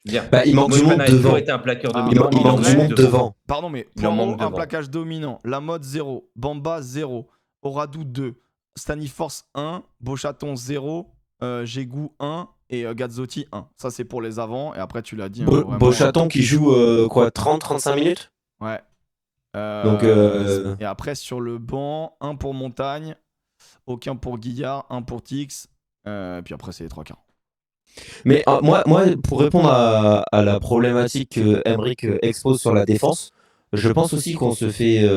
Speaker 2: Bien.
Speaker 3: Bah, il manque du monde
Speaker 2: Moefana a toujours
Speaker 3: devant.
Speaker 2: été un plaqueur
Speaker 1: Ah,
Speaker 2: dominant.
Speaker 3: Il manque du monde devant.
Speaker 1: Pardon, mais
Speaker 2: Il en
Speaker 1: Poirot,
Speaker 2: manque
Speaker 1: un
Speaker 2: devant.
Speaker 1: plaquage dominant. Lamotte, 0. Bamba, 0. Oradou, 2. Staniforce, 1. Beauchaton, 0. Gégou, 1. Et Gazzotti, 1. Ça, c'est pour les avants. Et après, tu l'as dit. Vraiment,
Speaker 3: Beauchaton qui joue 30-35 minutes.
Speaker 1: Ouais.
Speaker 3: Donc,
Speaker 1: Et après, sur le banc, 1 pour Montagne, aucun pour Guillard, 1 pour Tix. Puis après, c'est les 3 quarts.
Speaker 3: Mais moi, pour répondre à la problématique que Emric expose sur la défense, je pense aussi qu'on se fait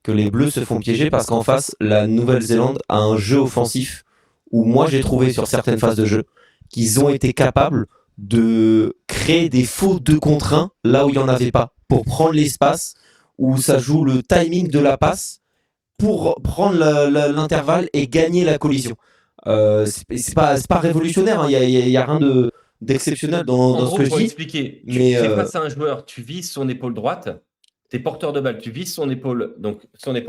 Speaker 3: que les Bleus se font piéger parce qu'en face, la Nouvelle-Zélande a un jeu offensif où moi j'ai trouvé sur certaines phases de jeu qu'ils ont été capables de créer des faux 2 contre 1 là où il n'y en avait pas, pour prendre l'espace, où ça joue le timing de la passe pour prendre l'intervalle et gagner la collision. C'est pas révolutionnaire, il n'y a rien d'exceptionnel dans ce que je
Speaker 2: pour
Speaker 3: dis.
Speaker 2: expliquer,
Speaker 3: Mais
Speaker 2: tu fais face à un joueur, tu vises son épaule droite, t'es porteur de balle, tu vises son épaule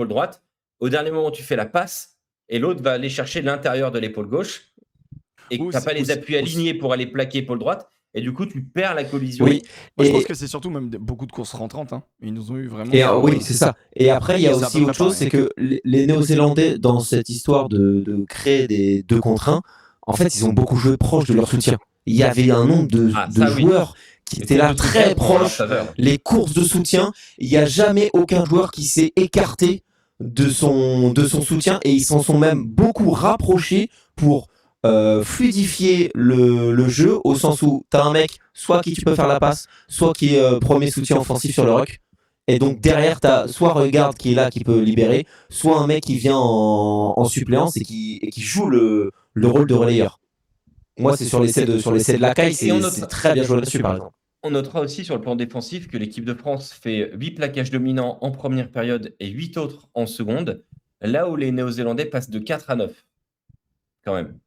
Speaker 2: droite, au dernier moment tu fais la passe, et l'autre va aller chercher l'intérieur de l'épaule gauche, et tu n'as pas les appuis alignés pour aller plaquer épaule droite, et du coup tu perds la collision.
Speaker 3: Oui.
Speaker 1: Moi, je pense que c'est surtout même beaucoup de courses rentrantes. Hein. Ils nous ont eu vraiment.
Speaker 3: Oui, c'est ça. Et après, il y a aussi autre chose, c'est que les Néo-Zélandais, dans cette histoire de créer des 2 contre 1, en fait, ils ont beaucoup joué proche de leur soutien. Il y avait un nombre de joueurs qui étaient là très proches. Les courses de soutien, il n'y a jamais aucun joueur qui s'est écarté de son soutien, et ils s'en sont même beaucoup rapprochés pour fluidifier le jeu, au sens où tu as un mec soit qui tu peux faire la passe, soit qui est premier soutien offensif sur le ruck, et donc derrière tu as soit Regarde qui est là, qui peut libérer, soit un mec qui vient en suppléance et qui joue le rôle de relayeur. Moi c'est sur l'essai de Lacaille, c'est très bien joué là-dessus par exemple.
Speaker 2: On notera aussi sur le plan défensif que l'équipe de France fait 8 plaquages dominants en première période et 8 autres en seconde, là où les Néo-Zélandais passent de 4 à 9 quand même.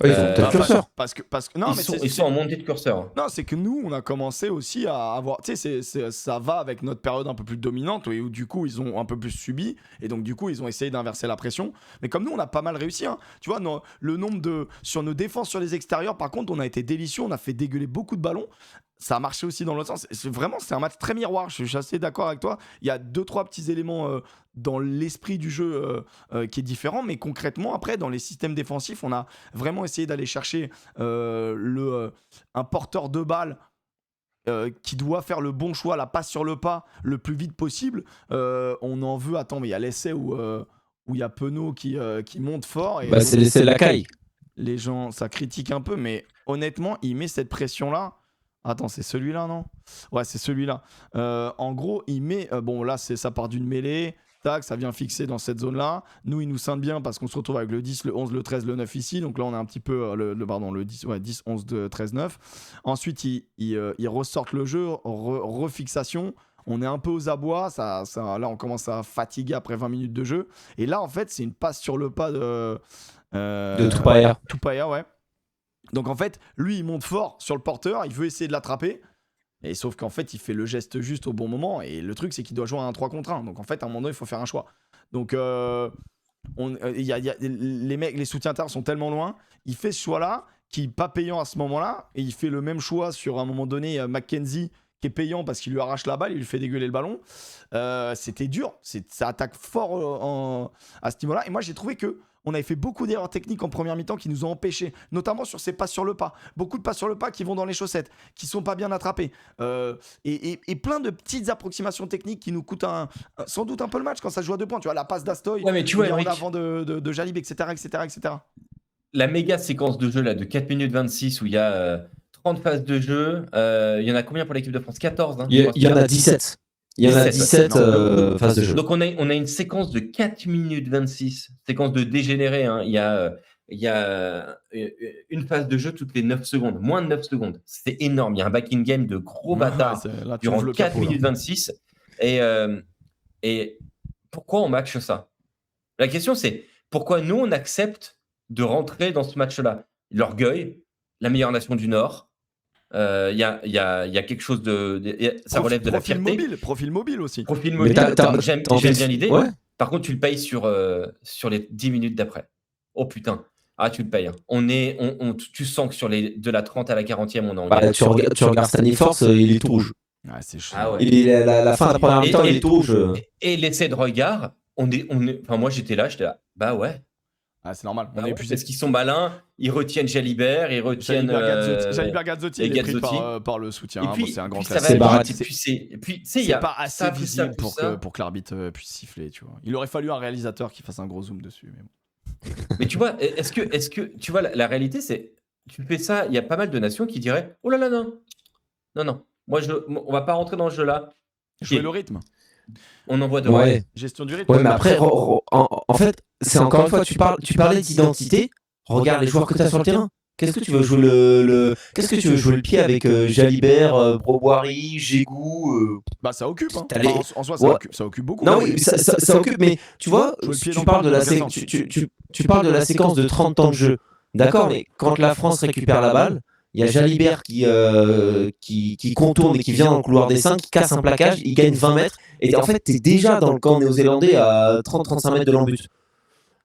Speaker 3: Oui, ils ont peut-être curseur.
Speaker 1: Parce que non,
Speaker 2: ils sont en montée de curseur.
Speaker 1: Non, c'est que nous, on a commencé aussi à avoir. Tu sais, ça va avec notre période un peu plus dominante, où du coup, ils ont un peu plus subi. Et donc, du coup, ils ont essayé d'inverser la pression. Mais comme nous, on a pas mal réussi. Hein. Tu vois, le nombre de. Sur nos défenses sur les extérieurs, par contre, on a été délicieux. On a fait dégueuler beaucoup de ballons. Ça a marché aussi dans l'autre sens. C'est un match très miroir. Je suis assez d'accord avec toi. Il y a 2-3 petits éléments dans l'esprit du jeu qui est différent. Mais concrètement, après, dans les systèmes défensifs, on a vraiment essayé d'aller chercher un porteur de balle qui doit faire le bon choix, la passe sur le pas le plus vite possible. On en veut. Attends, mais il y a l'essai où il y a Penaud qui monte fort. Et
Speaker 3: c'est l'essai de Lacaille.
Speaker 1: Les gens, ça critique un peu, mais honnêtement, il met cette pression-là. Attends, c'est celui-là, non ? Ouais, c'est celui-là. En gros, il met... bon, là, ça part d'une mêlée. Tac, ça vient fixer dans cette zone-là. Nous, il nous scinde bien parce qu'on se retrouve avec le 10, le 11, le 13, le 9 ici. Donc là, on a un petit peu... le 10, 10, 11, 13, 9. Ensuite, ils ressortent le jeu. Refixation. On est un peu aux abois. Là, on commence à fatiguer après 20 minutes de jeu. Et là, en fait, c'est une passe sur le pas de
Speaker 3: Tupaia.
Speaker 1: Tupaia, ouais. Donc en fait, lui, il monte fort sur le porteur, il veut essayer de l'attraper, et sauf qu'en fait, il fait le geste juste au bon moment, et le truc, c'est qu'il doit jouer à un 3 contre 1. Donc en fait, à un moment donné, il faut faire un choix. Donc les soutiens terres sont tellement loin, il fait ce choix-là, qui n'est pas payant à ce moment-là, et il fait le même choix sur un moment donné, McKenzie, qui est payant parce qu'il lui arrache la balle, il lui fait dégueuler le ballon. C'était dur, ça attaque fort à ce niveau-là, et moi, j'ai trouvé que on avait fait beaucoup d'erreurs techniques en première mi-temps qui nous ont empêchés, notamment sur ces passes sur le pas. Beaucoup de passes sur le pas qui vont dans les chaussettes, qui ne sont pas bien attrapées. Et plein de petites approximations techniques qui nous coûtent sans doute un peu le match quand ça joue à 2 points. Tu vois, la passe d'Astoy,
Speaker 2: ouais, mais tu vois,
Speaker 1: en avant de Jalib, etc., etc.
Speaker 2: La méga séquence de jeu là, de 4 minutes 26 où il y a 30 phases de jeu, il y en a combien pour l'équipe de France ? 14 hein,
Speaker 3: il y en a 17. Il y en a 17 phases de jeu.
Speaker 2: Donc on a une séquence de 4 minutes 26, séquence de dégénéré. Hein. Il y a une phase de jeu toutes les 9 secondes, moins de 9 secondes. C'est énorme. Il y a un back-in game de gros bâtards durant 4 minutes 26. Et pourquoi on matche ça ? La question, c'est pourquoi nous, on accepte de rentrer dans ce match-là ? L'orgueil, la meilleure nation du Nord. Il y a quelque chose ça relève de la fierté.
Speaker 1: Profil mobile aussi.
Speaker 2: Profil mobile, j'aime bien l'idée. Ouais. Par contre, tu le payes sur les 10 minutes d'après. Oh putain. ah, tu le payes. Tu sens que de la 30 à la 40e, on est en
Speaker 3: Bah,
Speaker 2: galère.
Speaker 3: tu regardes Stanley Force, il est tout rouge.
Speaker 1: Ouais, c'est chaud.
Speaker 2: Ah ouais.
Speaker 3: La fin de la première mi-temps, il est tout rouge.
Speaker 2: Et l'essai de regard, enfin, moi, j'étais là, bah ouais.
Speaker 1: Ah, c'est normal, on
Speaker 2: Bah
Speaker 1: est
Speaker 2: ouais,
Speaker 1: épuisé.
Speaker 2: parce qu'ils sont malins, ils retiennent Jalibert, ils retiennent
Speaker 1: Jalibert Gazzotti, il est pris par le soutien.
Speaker 2: Et puis,
Speaker 1: c'est un grand
Speaker 2: ça
Speaker 1: classique.
Speaker 2: va
Speaker 3: Barat.
Speaker 2: vite. Et puis, tu sais, il y
Speaker 1: C'est
Speaker 2: a
Speaker 1: pas assez
Speaker 2: ça, plus ça,
Speaker 1: visible
Speaker 2: plus ça.
Speaker 1: pour que l'arbitre puisse siffler, tu vois. Il aurait fallu un réalisateur qui fasse un gros zoom dessus. Mais bon.
Speaker 2: Mais tu vois, est-ce que tu vois, la réalité, c'est, tu fais ça, il y a pas mal de nations qui diraient, oh là là, non, on va pas rentrer dans ce jeu-là.
Speaker 1: Jouer le rythme.
Speaker 2: On envoie de
Speaker 3: Ouais.
Speaker 1: Gestion du rythme.
Speaker 3: Ouais, mais après, en fait, c'est encore une fois, tu parlais d'identité. Regarde les joueurs que tu as sur le terrain. Qu'est-ce que tu veux jouer Qu'est-ce que tu veux jouer le pied avec Jalibert, Broboiry, Gégou
Speaker 1: Bah ça occupe. Hein.
Speaker 3: T'as les-
Speaker 1: En soi,
Speaker 3: Ouais.
Speaker 1: ça occupe beaucoup.
Speaker 3: Non, oui, ça occupe, mais tu vois,
Speaker 1: Jouer le pied
Speaker 3: tu
Speaker 1: dans
Speaker 3: parles de
Speaker 1: le
Speaker 3: la
Speaker 1: sens.
Speaker 3: tu parles de la séquence de 30 temps de jeu. D'accord, mais quand la France récupère la balle, il y a Jalibert qui contourne et qui vient dans le couloir des 5, qui casse un plaquage, il gagne 20 mètres, et en fait, tu es déjà dans le camp néo-zélandais à 30-35 mètres de l'embut.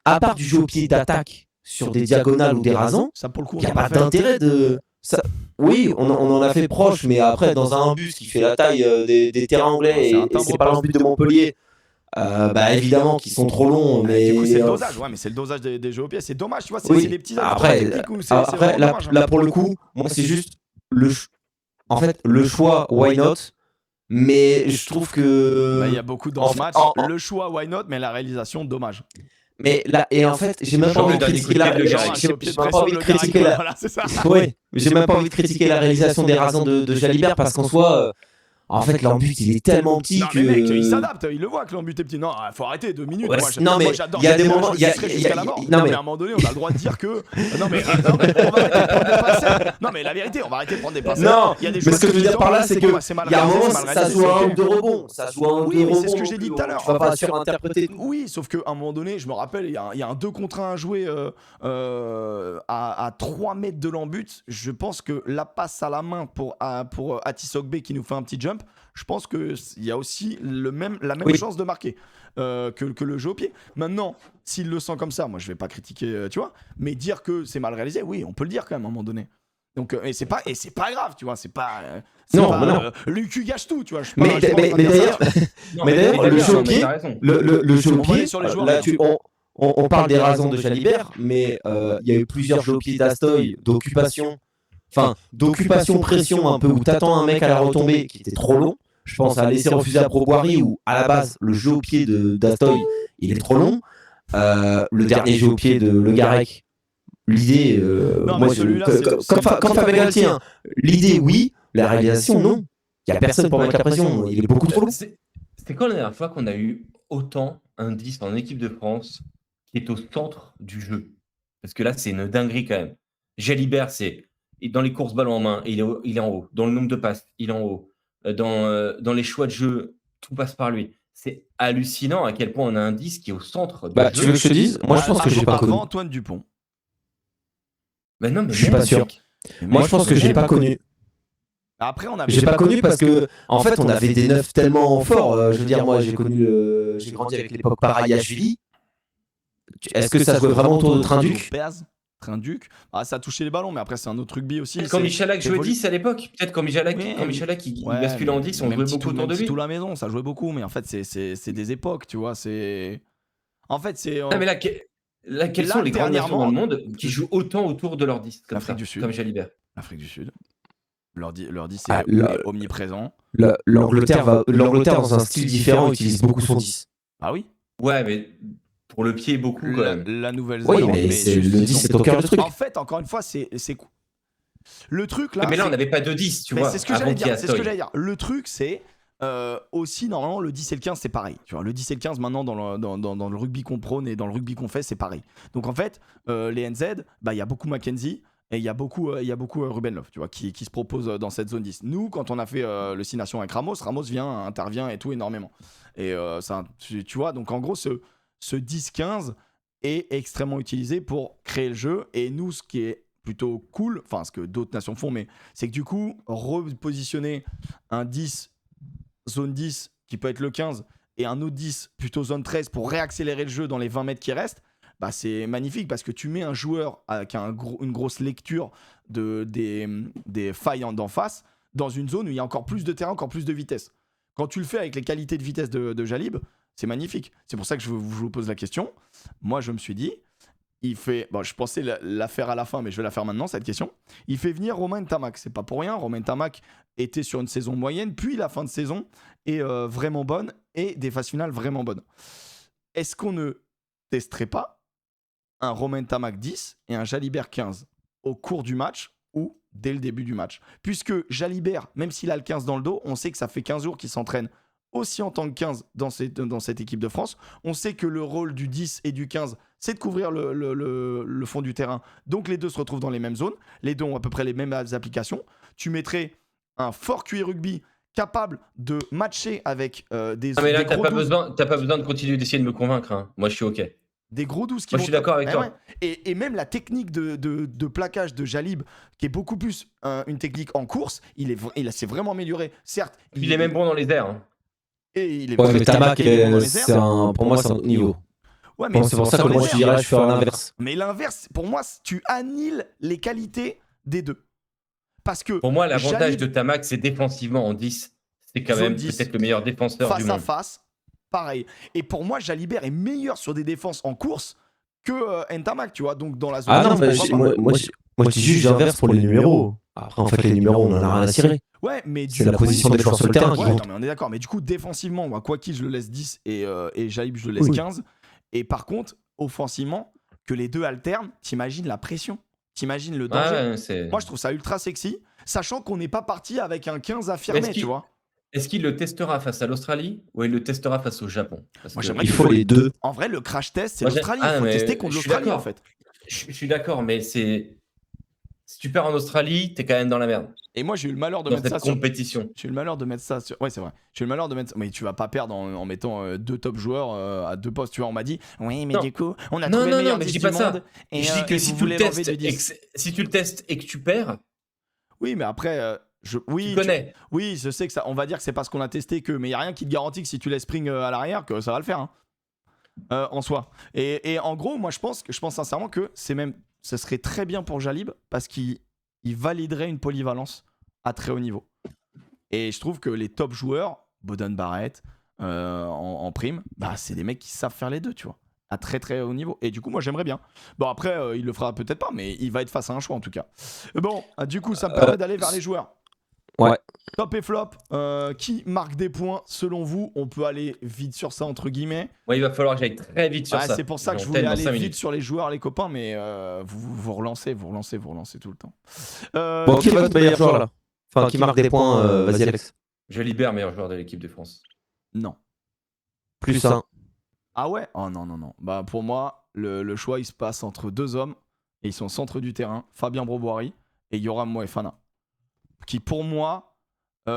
Speaker 3: À part du jeu au pied d'attaque sur des diagonales ou des rasants,
Speaker 1: Ça pour le coup,
Speaker 3: il n'y a pas d'intérêt de. Ça... Oui, on en a fait proche, mais après, dans un bus qui fait la taille des terrains anglais,
Speaker 1: C'est un
Speaker 3: et
Speaker 1: timbre
Speaker 3: c'est pas l'embut de Montpellier, bah évidemment qu'ils sont trop longs. Mais
Speaker 1: du coup, c'est le dosage. Ouais, mais c'est le dosage des jeux au pied. C'est dommage, tu vois. C'est
Speaker 3: Oui.
Speaker 1: des petits
Speaker 3: Après,
Speaker 1: techniques où c'est
Speaker 3: après
Speaker 1: vraiment
Speaker 3: là,
Speaker 1: dommage, hein.
Speaker 3: là, pour le coup, moi c'est juste en fait le choix why not, mais je trouve que
Speaker 1: Bah, il y a beaucoup dans ce match. Le choix, why not, mais la réalisation, dommage.
Speaker 3: mais là, et en fait, j'ai même pas envie de critiquer la j'ai même pas envie de critiquer la
Speaker 1: Voilà, c'est ça.
Speaker 3: ouais, j'ai même pas envie de critiquer la réalisation des rasants de Jalibert parce qu'en soi en fait l'embut il est tellement petit
Speaker 1: Non,
Speaker 3: que
Speaker 1: mais mec, il s'adapte. Il le voit que l'embut est petit. Non, faut arrêter 2 minutes.
Speaker 3: Ouais,
Speaker 1: Moi,
Speaker 3: non, mais
Speaker 1: moi, j'adore.
Speaker 3: il y a des
Speaker 1: je
Speaker 3: moments- il y a-
Speaker 1: serai
Speaker 3: il y a-
Speaker 1: jusqu'à la mort.
Speaker 3: non,
Speaker 1: Non,
Speaker 3: mais-
Speaker 1: mais à un moment donné, on a le droit de dire que. Non, mais on va arrêter de prendre des passes. Non, mais la vérité, on va arrêter de prendre des passes.
Speaker 3: Non,
Speaker 1: il y a des
Speaker 3: mais ce que je veux dire par là, c'est que
Speaker 1: c'est mal
Speaker 3: il y a un
Speaker 1: réalisé,
Speaker 3: moment
Speaker 1: c'est mal
Speaker 3: ça
Speaker 1: réalisé,
Speaker 3: joue à
Speaker 1: c'est
Speaker 3: un
Speaker 1: ok.
Speaker 3: ou deux rebonds, ça joue à un ou
Speaker 1: Oui,
Speaker 3: deux
Speaker 1: mais
Speaker 3: rebonds.
Speaker 1: c'est ce que j'ai dit tout à l'heure.
Speaker 3: Tu vas
Speaker 1: En
Speaker 3: pas
Speaker 1: fait,
Speaker 3: surinterpréter tout.
Speaker 1: Oui, sauf qu'à un moment donné, je me rappelle, il y a un 2 contre 1 à jouer à 3 mètres de l'embut. Je pense que la passe à la main pour Atis Ogbe qui nous fait un petit jump, je pense qu'il y a aussi la même
Speaker 3: Oui.
Speaker 1: chance de marquer que le jeu au pied. Maintenant, s'il le sent comme ça, moi je vais pas critiquer, tu vois, mais dire que c'est mal réalisé, oui, on peut le dire quand même à un moment donné. Donc, et c'est pas grave, tu vois, c'est pas.
Speaker 3: Non, mais non.
Speaker 1: Lucu gâche tout, tu vois.
Speaker 3: Mais d'ailleurs, mais d'ailleurs, le jeu au pied,
Speaker 2: t'as raison.
Speaker 3: le jeu au
Speaker 1: On va aller
Speaker 3: pied,
Speaker 1: sur les joueurs,
Speaker 3: là,
Speaker 1: d'ailleurs.
Speaker 3: on parle des rasants de Jalibert, mais il y a eu plusieurs jeux au pied d'Astoy d'occupation, pression un peu où t'attends un mec à la retombée qui était trop long. Je pense à laisser refuser à Broboiry où à la base le jeu au pied d'Astoy il est trop long. Le dernier jeu au pied de Le Garec, l'idée,
Speaker 1: Non,
Speaker 3: moi,
Speaker 1: mais celui-là,
Speaker 3: comme Fabien Galtier, hein, l'idée oui, la réalisation non. Il n'y a personne pour mettre la pression, il est beaucoup trop long.
Speaker 2: C'était quand la dernière fois qu'on a eu autant un 10 en équipe de France qui est au centre du jeu? Parce que là, c'est une dinguerie quand même. Jalibert, c'est dans les courses ballon en main, il est en haut. Dans le nombre de passes, il est en haut. Dans les choix de jeu, tout passe par lui. C'est hallucinant à quel point on a un 10 qui est au centre du
Speaker 3: Bah,
Speaker 2: jeu.
Speaker 3: tu veux que je te dise? Moi, je pense que j'ai pas connu.
Speaker 1: Avant Antoine Dupont.
Speaker 2: Mais non, mais
Speaker 3: Je suis
Speaker 2: même,
Speaker 3: pas sûr.
Speaker 2: mec.
Speaker 3: Moi, je pense que j'ai pas connu.
Speaker 1: Après, on avait.
Speaker 3: J'ai pas connu parce que, en fait, on avait des neufs tellement forts. Je veux dire, moi, j'ai grandi avec l'époque Parayashvili. Est-ce que ça jouait vraiment autour de Trinduc?
Speaker 1: Trinduc. Ah, ça a touché les ballons, mais après, c'est un autre rugby aussi.
Speaker 2: Peut-être quand Michalak jouait 10 à l'époque. Peut-être quand Michalak il
Speaker 1: Ouais,
Speaker 2: basculait en 10, on
Speaker 1: même
Speaker 2: jouait
Speaker 1: Titou-
Speaker 2: beaucoup autour
Speaker 1: même
Speaker 2: de lui.
Speaker 1: Titou la maison, ça jouait beaucoup, mais en fait, c'est des époques, tu vois. En fait, c'est.
Speaker 2: Ah, mais là, quelles
Speaker 1: Là,
Speaker 2: sont les grandes nations dans le
Speaker 1: dernièrement,
Speaker 2: monde qui jouent autant autour de leur 10 comme
Speaker 1: l'Afrique
Speaker 2: ça,
Speaker 1: du Sud.
Speaker 2: comme Jalibert?
Speaker 1: L'Afrique du Sud. Leur dit c'est
Speaker 3: Ah,
Speaker 1: omniprésent.
Speaker 3: L'Angleterre dans un style différent utilise beaucoup son 10.
Speaker 1: Ah oui.
Speaker 2: Ouais, mais pour le pied, beaucoup quand même.
Speaker 1: La Nouvelle-Zélande.
Speaker 3: Oui, mais le 10 c'est au cœur du truc.
Speaker 1: En fait, encore une fois, c'est le truc là.
Speaker 2: Mais là,
Speaker 1: c'est-
Speaker 2: on n'avait pas de 10, tu
Speaker 1: Mais
Speaker 2: vois.
Speaker 1: c'est ce que
Speaker 2: avant
Speaker 1: j'allais
Speaker 2: qu'il y ait
Speaker 1: dire. C'est ce que
Speaker 2: Astoy.
Speaker 1: j'allais dire. Le truc, c'est aussi normalement le 10 et le 15, c'est pareil. Tu vois, le 10 et le 15 maintenant dans le rugby qu'on prône et dans le rugby qu'on fait, c'est pareil. Donc en fait, les NZ, bah il y a beaucoup Mackenzie. Et il y a beaucoup Ruben Love, tu vois, qui se propose dans cette zone 10. Nous, quand on a fait le 6 Nations avec Ramos intervient et tout énormément. Et ça, tu vois, donc en gros, ce 10-15 est extrêmement utilisé pour créer le jeu. Et nous, ce qui est plutôt cool, enfin ce que d'autres nations font, mais c'est que du coup, repositionner un 10, zone 10, qui peut être le 15, et un autre 10, plutôt zone 13, pour réaccélérer le jeu dans les 20 mètres qui restent, bah, c'est magnifique parce que tu mets un joueur avec une grosse lecture des failles d'en face dans une zone où il y a encore plus de terrain, encore plus de vitesse. Quand tu le fais avec les qualités de vitesse de Jalib, c'est magnifique. C'est pour ça que je vous pose la question. Moi, je me suis dit, je pensais la faire à la fin, mais je vais la faire maintenant, cette question. Il fait venir Romain Ntamak. C'est pas pour rien. Romain Ntamak était sur une saison moyenne, puis la fin de saison est vraiment bonne et des phases finales vraiment bonnes. Est-ce qu'on ne testerait pas un Romain Ntamak 10 et un Jalibert 15 au cours du match ou dès le début du match? Puisque Jalibert, même s'il a le 15 dans le dos, on sait que ça fait 15 jours qu'il s'entraîne aussi en tant que 15 dans cette équipe de France. On sait que le rôle du 10 et du 15, c'est de couvrir le fond du terrain. Donc les deux se retrouvent dans les mêmes zones. Les deux ont à peu près les mêmes applications. Tu mettrais un fort QI rugby capable de matcher avec des
Speaker 2: mais là,
Speaker 1: des gros 12.
Speaker 2: T'as pas besoin de continuer d'essayer de me convaincre. Hein. Moi, je suis OK.
Speaker 1: Des gros 12 qui
Speaker 2: Moi, je suis d'accord avec toi.
Speaker 1: Ouais. Et même la technique de plaquage de Jalib, qui est beaucoup plus une technique en course, il s'est vraiment amélioré. Certes,
Speaker 2: il est même bon dans les airs. Hein.
Speaker 1: Et il est
Speaker 3: mais Ntamak, pour moi, c'est un autre niveau.
Speaker 1: Ouais, mais
Speaker 3: c'est pour ça que moi, je dirais je fais l'inverse.
Speaker 1: Mais l'inverse, pour moi, tu annihiles les qualités des deux. Parce que
Speaker 2: pour moi, l'avantage de Ntamak, c'est défensivement en 10. C'est quand même peut-être le meilleur défenseur du monde.
Speaker 1: Face à face, pareil. Et pour moi, Jalibert est meilleur sur des défenses en course que Ntamak, tu vois. Donc dans la zone.
Speaker 3: Ah non, moi, je dis juste j'inverse pour les numéros. Après, en fait, les numéros, on en a rien à cirer.
Speaker 1: Ouais, mais
Speaker 3: c'est la position des joueurs sur le terrain qui compte.
Speaker 1: Non, mais on est d'accord. Mais du coup, défensivement, moi, quoi qu'il, je le laisse 10 et Jalib, je le laisse 15. Et par contre, offensivement, que les deux alternent, t'imagines la pression. T'imagines le danger. Moi, je trouve ça ultra sexy, sachant qu'on n'est pas parti avec un 15 affirmé, tu vois.
Speaker 2: Est-ce qu'il le testera face à l'Australie ou il le testera face au Japon?
Speaker 3: Il faut les deux.
Speaker 1: En vrai, le crash test, c'est l'Australie. Il faut tester contre l'Australie, en fait.
Speaker 2: Je suis d'accord, mais si tu perds en Australie, t'es quand même dans la merde.
Speaker 1: Et moi, j'ai eu le malheur de mettre ça
Speaker 2: sur compétition.
Speaker 1: J'ai eu le malheur de mettre ça sur. Ouais, c'est vrai. J'ai eu le malheur de mettre ça. Mais tu vas pas perdre en mettant deux top joueurs à deux postes. Tu vois, on m'a dit. Oui, mais du coup, on a trouvé le meilleur 10 du monde.
Speaker 2: Et je dis que si tu le testes et que tu perds.
Speaker 1: Oui, mais après.
Speaker 2: Tu connais.
Speaker 1: Oui, je sais que ça. On va dire que c'est parce qu'on a testé que. Mais il y a rien qui te garantit que si tu laisses Spring à l'arrière, que ça va le faire. Hein. En soi. Et en gros, moi, je pense sincèrement que ce serait très bien pour Jalib parce qu'il validerait une polyvalence à très haut niveau. Et je trouve que les top joueurs, Boden Barrett, en prime, bah, c'est des mecs qui savent faire les deux, tu vois, à très très haut niveau. Et du coup, moi, j'aimerais bien. Bon, après, il le fera peut-être pas, mais il va être face à un choix en tout cas. Bon, du coup, ça me permet d'aller vers les joueurs.
Speaker 3: Ouais.
Speaker 1: Top et flop, qui marque des points selon vous? On peut aller vite sur ça, entre guillemets.
Speaker 2: Ouais, il va falloir que j'aille très vite sur ça.
Speaker 1: C'est pour ça que je voulais aller vite sur les joueurs, les copains, mais vous relancez tout le temps.
Speaker 3: Bon, qui est votre meilleur joueur là? Enfin, qui marque des points, vas-y Alex.
Speaker 2: Jalibert, meilleur joueur de l'équipe de France.
Speaker 1: Non.
Speaker 3: Plus 1.
Speaker 1: Ah ouais? Oh non. Bah pour moi, le choix, il se passe entre deux hommes, et ils sont au centre du terrain, Fabien Broboiry et Yoram Moefana. Qui pour moi,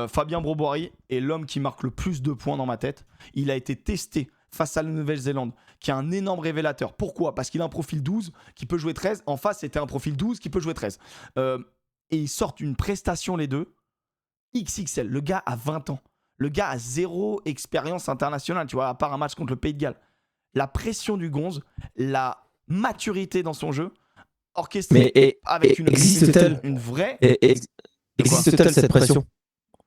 Speaker 1: Fabien Broboiry est l'homme qui marque le plus de points dans ma tête. Il a été testé face à la Nouvelle-Zélande, qui est un énorme révélateur. Pourquoi? Parce qu'il a un profil 12 qui peut jouer 13. En face, c'était un profil 12 qui peut jouer 13. Et ils sortent une prestation, les deux, XXL. Le gars a 20 ans. Le gars a zéro expérience internationale, tu vois, à part un match contre le Pays de Galles. La pression du Gonze, la maturité dans son jeu, orchestrée avec une vraie...
Speaker 3: Existe-t-elle cette pression?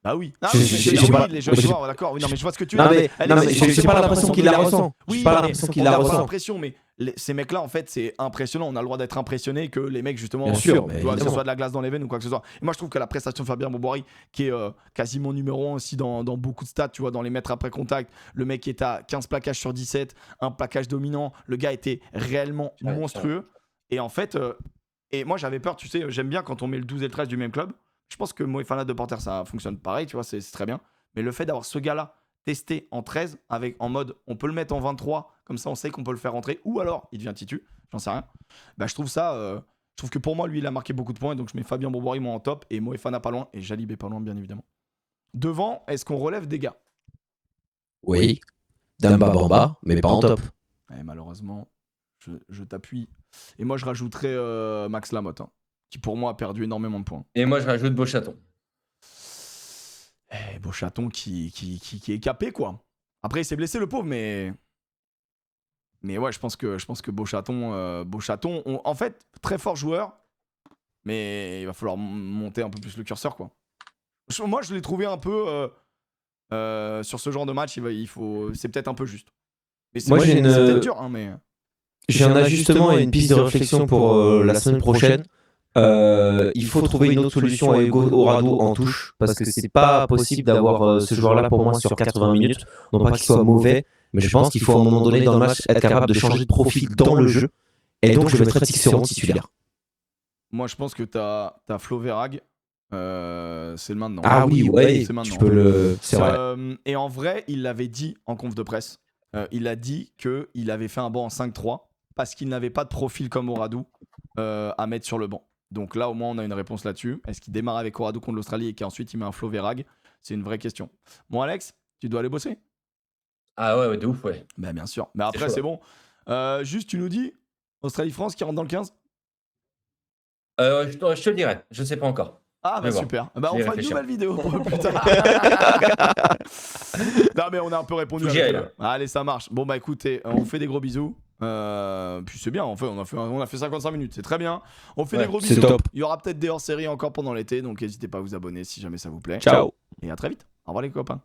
Speaker 1: Bah oui.
Speaker 3: Les
Speaker 1: jeunes joueurs, d'accord. Oui, non, mais je vois ce que tu veux
Speaker 3: dire. Non, mais j'ai pas l'impression qu'il la ressent.
Speaker 1: Oui, pas l'impression qu'il la ressent. Mais ces mecs-là, en fait, c'est impressionnant. On a le droit d'être impressionné que les mecs, justement,
Speaker 3: bien sûr,
Speaker 1: que ce soit de la glace dans les veines ou quoi que ce soit. Et moi, je trouve que la prestation de Fabien Broboiry, qui est quasiment numéro 1 aussi dans beaucoup de stats, tu vois, dans les mètres après contact, le mec est à 15 plaquages sur 17, un plaquage dominant. Le gars était réellement monstrueux. Et en fait, et moi, j'avais peur, tu sais, j'aime bien quand on met le 12 et le 13 du même club. Je pense que Moefana de Porter, ça fonctionne pareil, tu vois, c'est très bien. Mais le fait d'avoir ce gars-là testé en 13, en mode, on peut le mettre en 23, comme ça on sait qu'on peut le faire rentrer, ou alors il devient titu, j'en sais rien. Bah, je trouve que pour moi, lui, il a marqué beaucoup de points, donc je mets Fabien Broboiry, moi, en top, et Moefana pas loin, et Jalib est pas loin, bien évidemment. Devant, est-ce qu'on relève des gars?
Speaker 3: Oui, Demba Bamba, mais pas en top.
Speaker 1: Ouais, malheureusement, je t'appuie. Et moi, je rajouterais Max Lamotte, hein, qui pour moi a perdu énormément de points.
Speaker 2: Et moi je rajoute Beauchaton.
Speaker 1: Beauchaton qui est capé, quoi. Après il s'est blessé le pauvre, mais Mais ouais, je pense que Beauchaton, en fait, très fort joueur, mais il va falloir monter un peu plus le curseur, quoi. Moi, je l'ai trouvé un peu sur ce genre de match, c'est peut-être un peu juste. Mais c'est peut-être dur, hein, mais.
Speaker 3: J'ai un ajustement et une piste de réflexion pour la semaine prochaine. Il faut trouver une autre solution à Hugo Orado en touche parce que c'est pas possible d'avoir ce joueur-là pour moi sur 80 minutes. Non pas qu'il soit mauvais, mais je pense qu'il faut à un moment donné dans le match être capable de changer de profil dans le jeu. Et donc je mettrais Tisserand titulaire.
Speaker 1: Moi je pense que t'as Flo Verhaeghe, c'est le maintenant.
Speaker 3: Ah oui, ouais,
Speaker 1: c'est maintenant.
Speaker 3: Tu peux c'est vrai.
Speaker 1: Et en vrai, il l'avait dit en conf de presse. Il a dit qu'il avait fait un banc en 5-3 parce qu'il n'avait pas de profil comme Orado à mettre sur le banc. Donc là, au moins, on a une réponse là-dessus. Est-ce qu'il démarre avec Orado contre l'Australie et qu'ensuite il met un Flo Verhaeghe? C'est une vraie question. Bon, Alex, tu dois aller bosser?
Speaker 2: Ah ouais, de ouf, ouais.
Speaker 1: Bah, bien sûr. Mais après, c'est bon. Juste, tu nous dis Australie-France qui rentre dans le 15?
Speaker 2: Je te le dirai. Je sais pas encore.
Speaker 1: Ah, bah super. Bah, on fera une nouvelle vidéo pour plus tard. Non, mais on a un peu répondu. Allez, ça marche. Bon, bah écoutez, on fait des gros bisous. Puis c'est bien, en fait, on a fait 55 minutes, c'est très bien. On fait des gros bisous.
Speaker 3: Top.
Speaker 1: Il y aura peut-être des hors-séries encore pendant l'été, donc n'hésitez pas à vous abonner si jamais ça vous plaît.
Speaker 3: Ciao.
Speaker 1: Et à très vite. Au revoir les copains.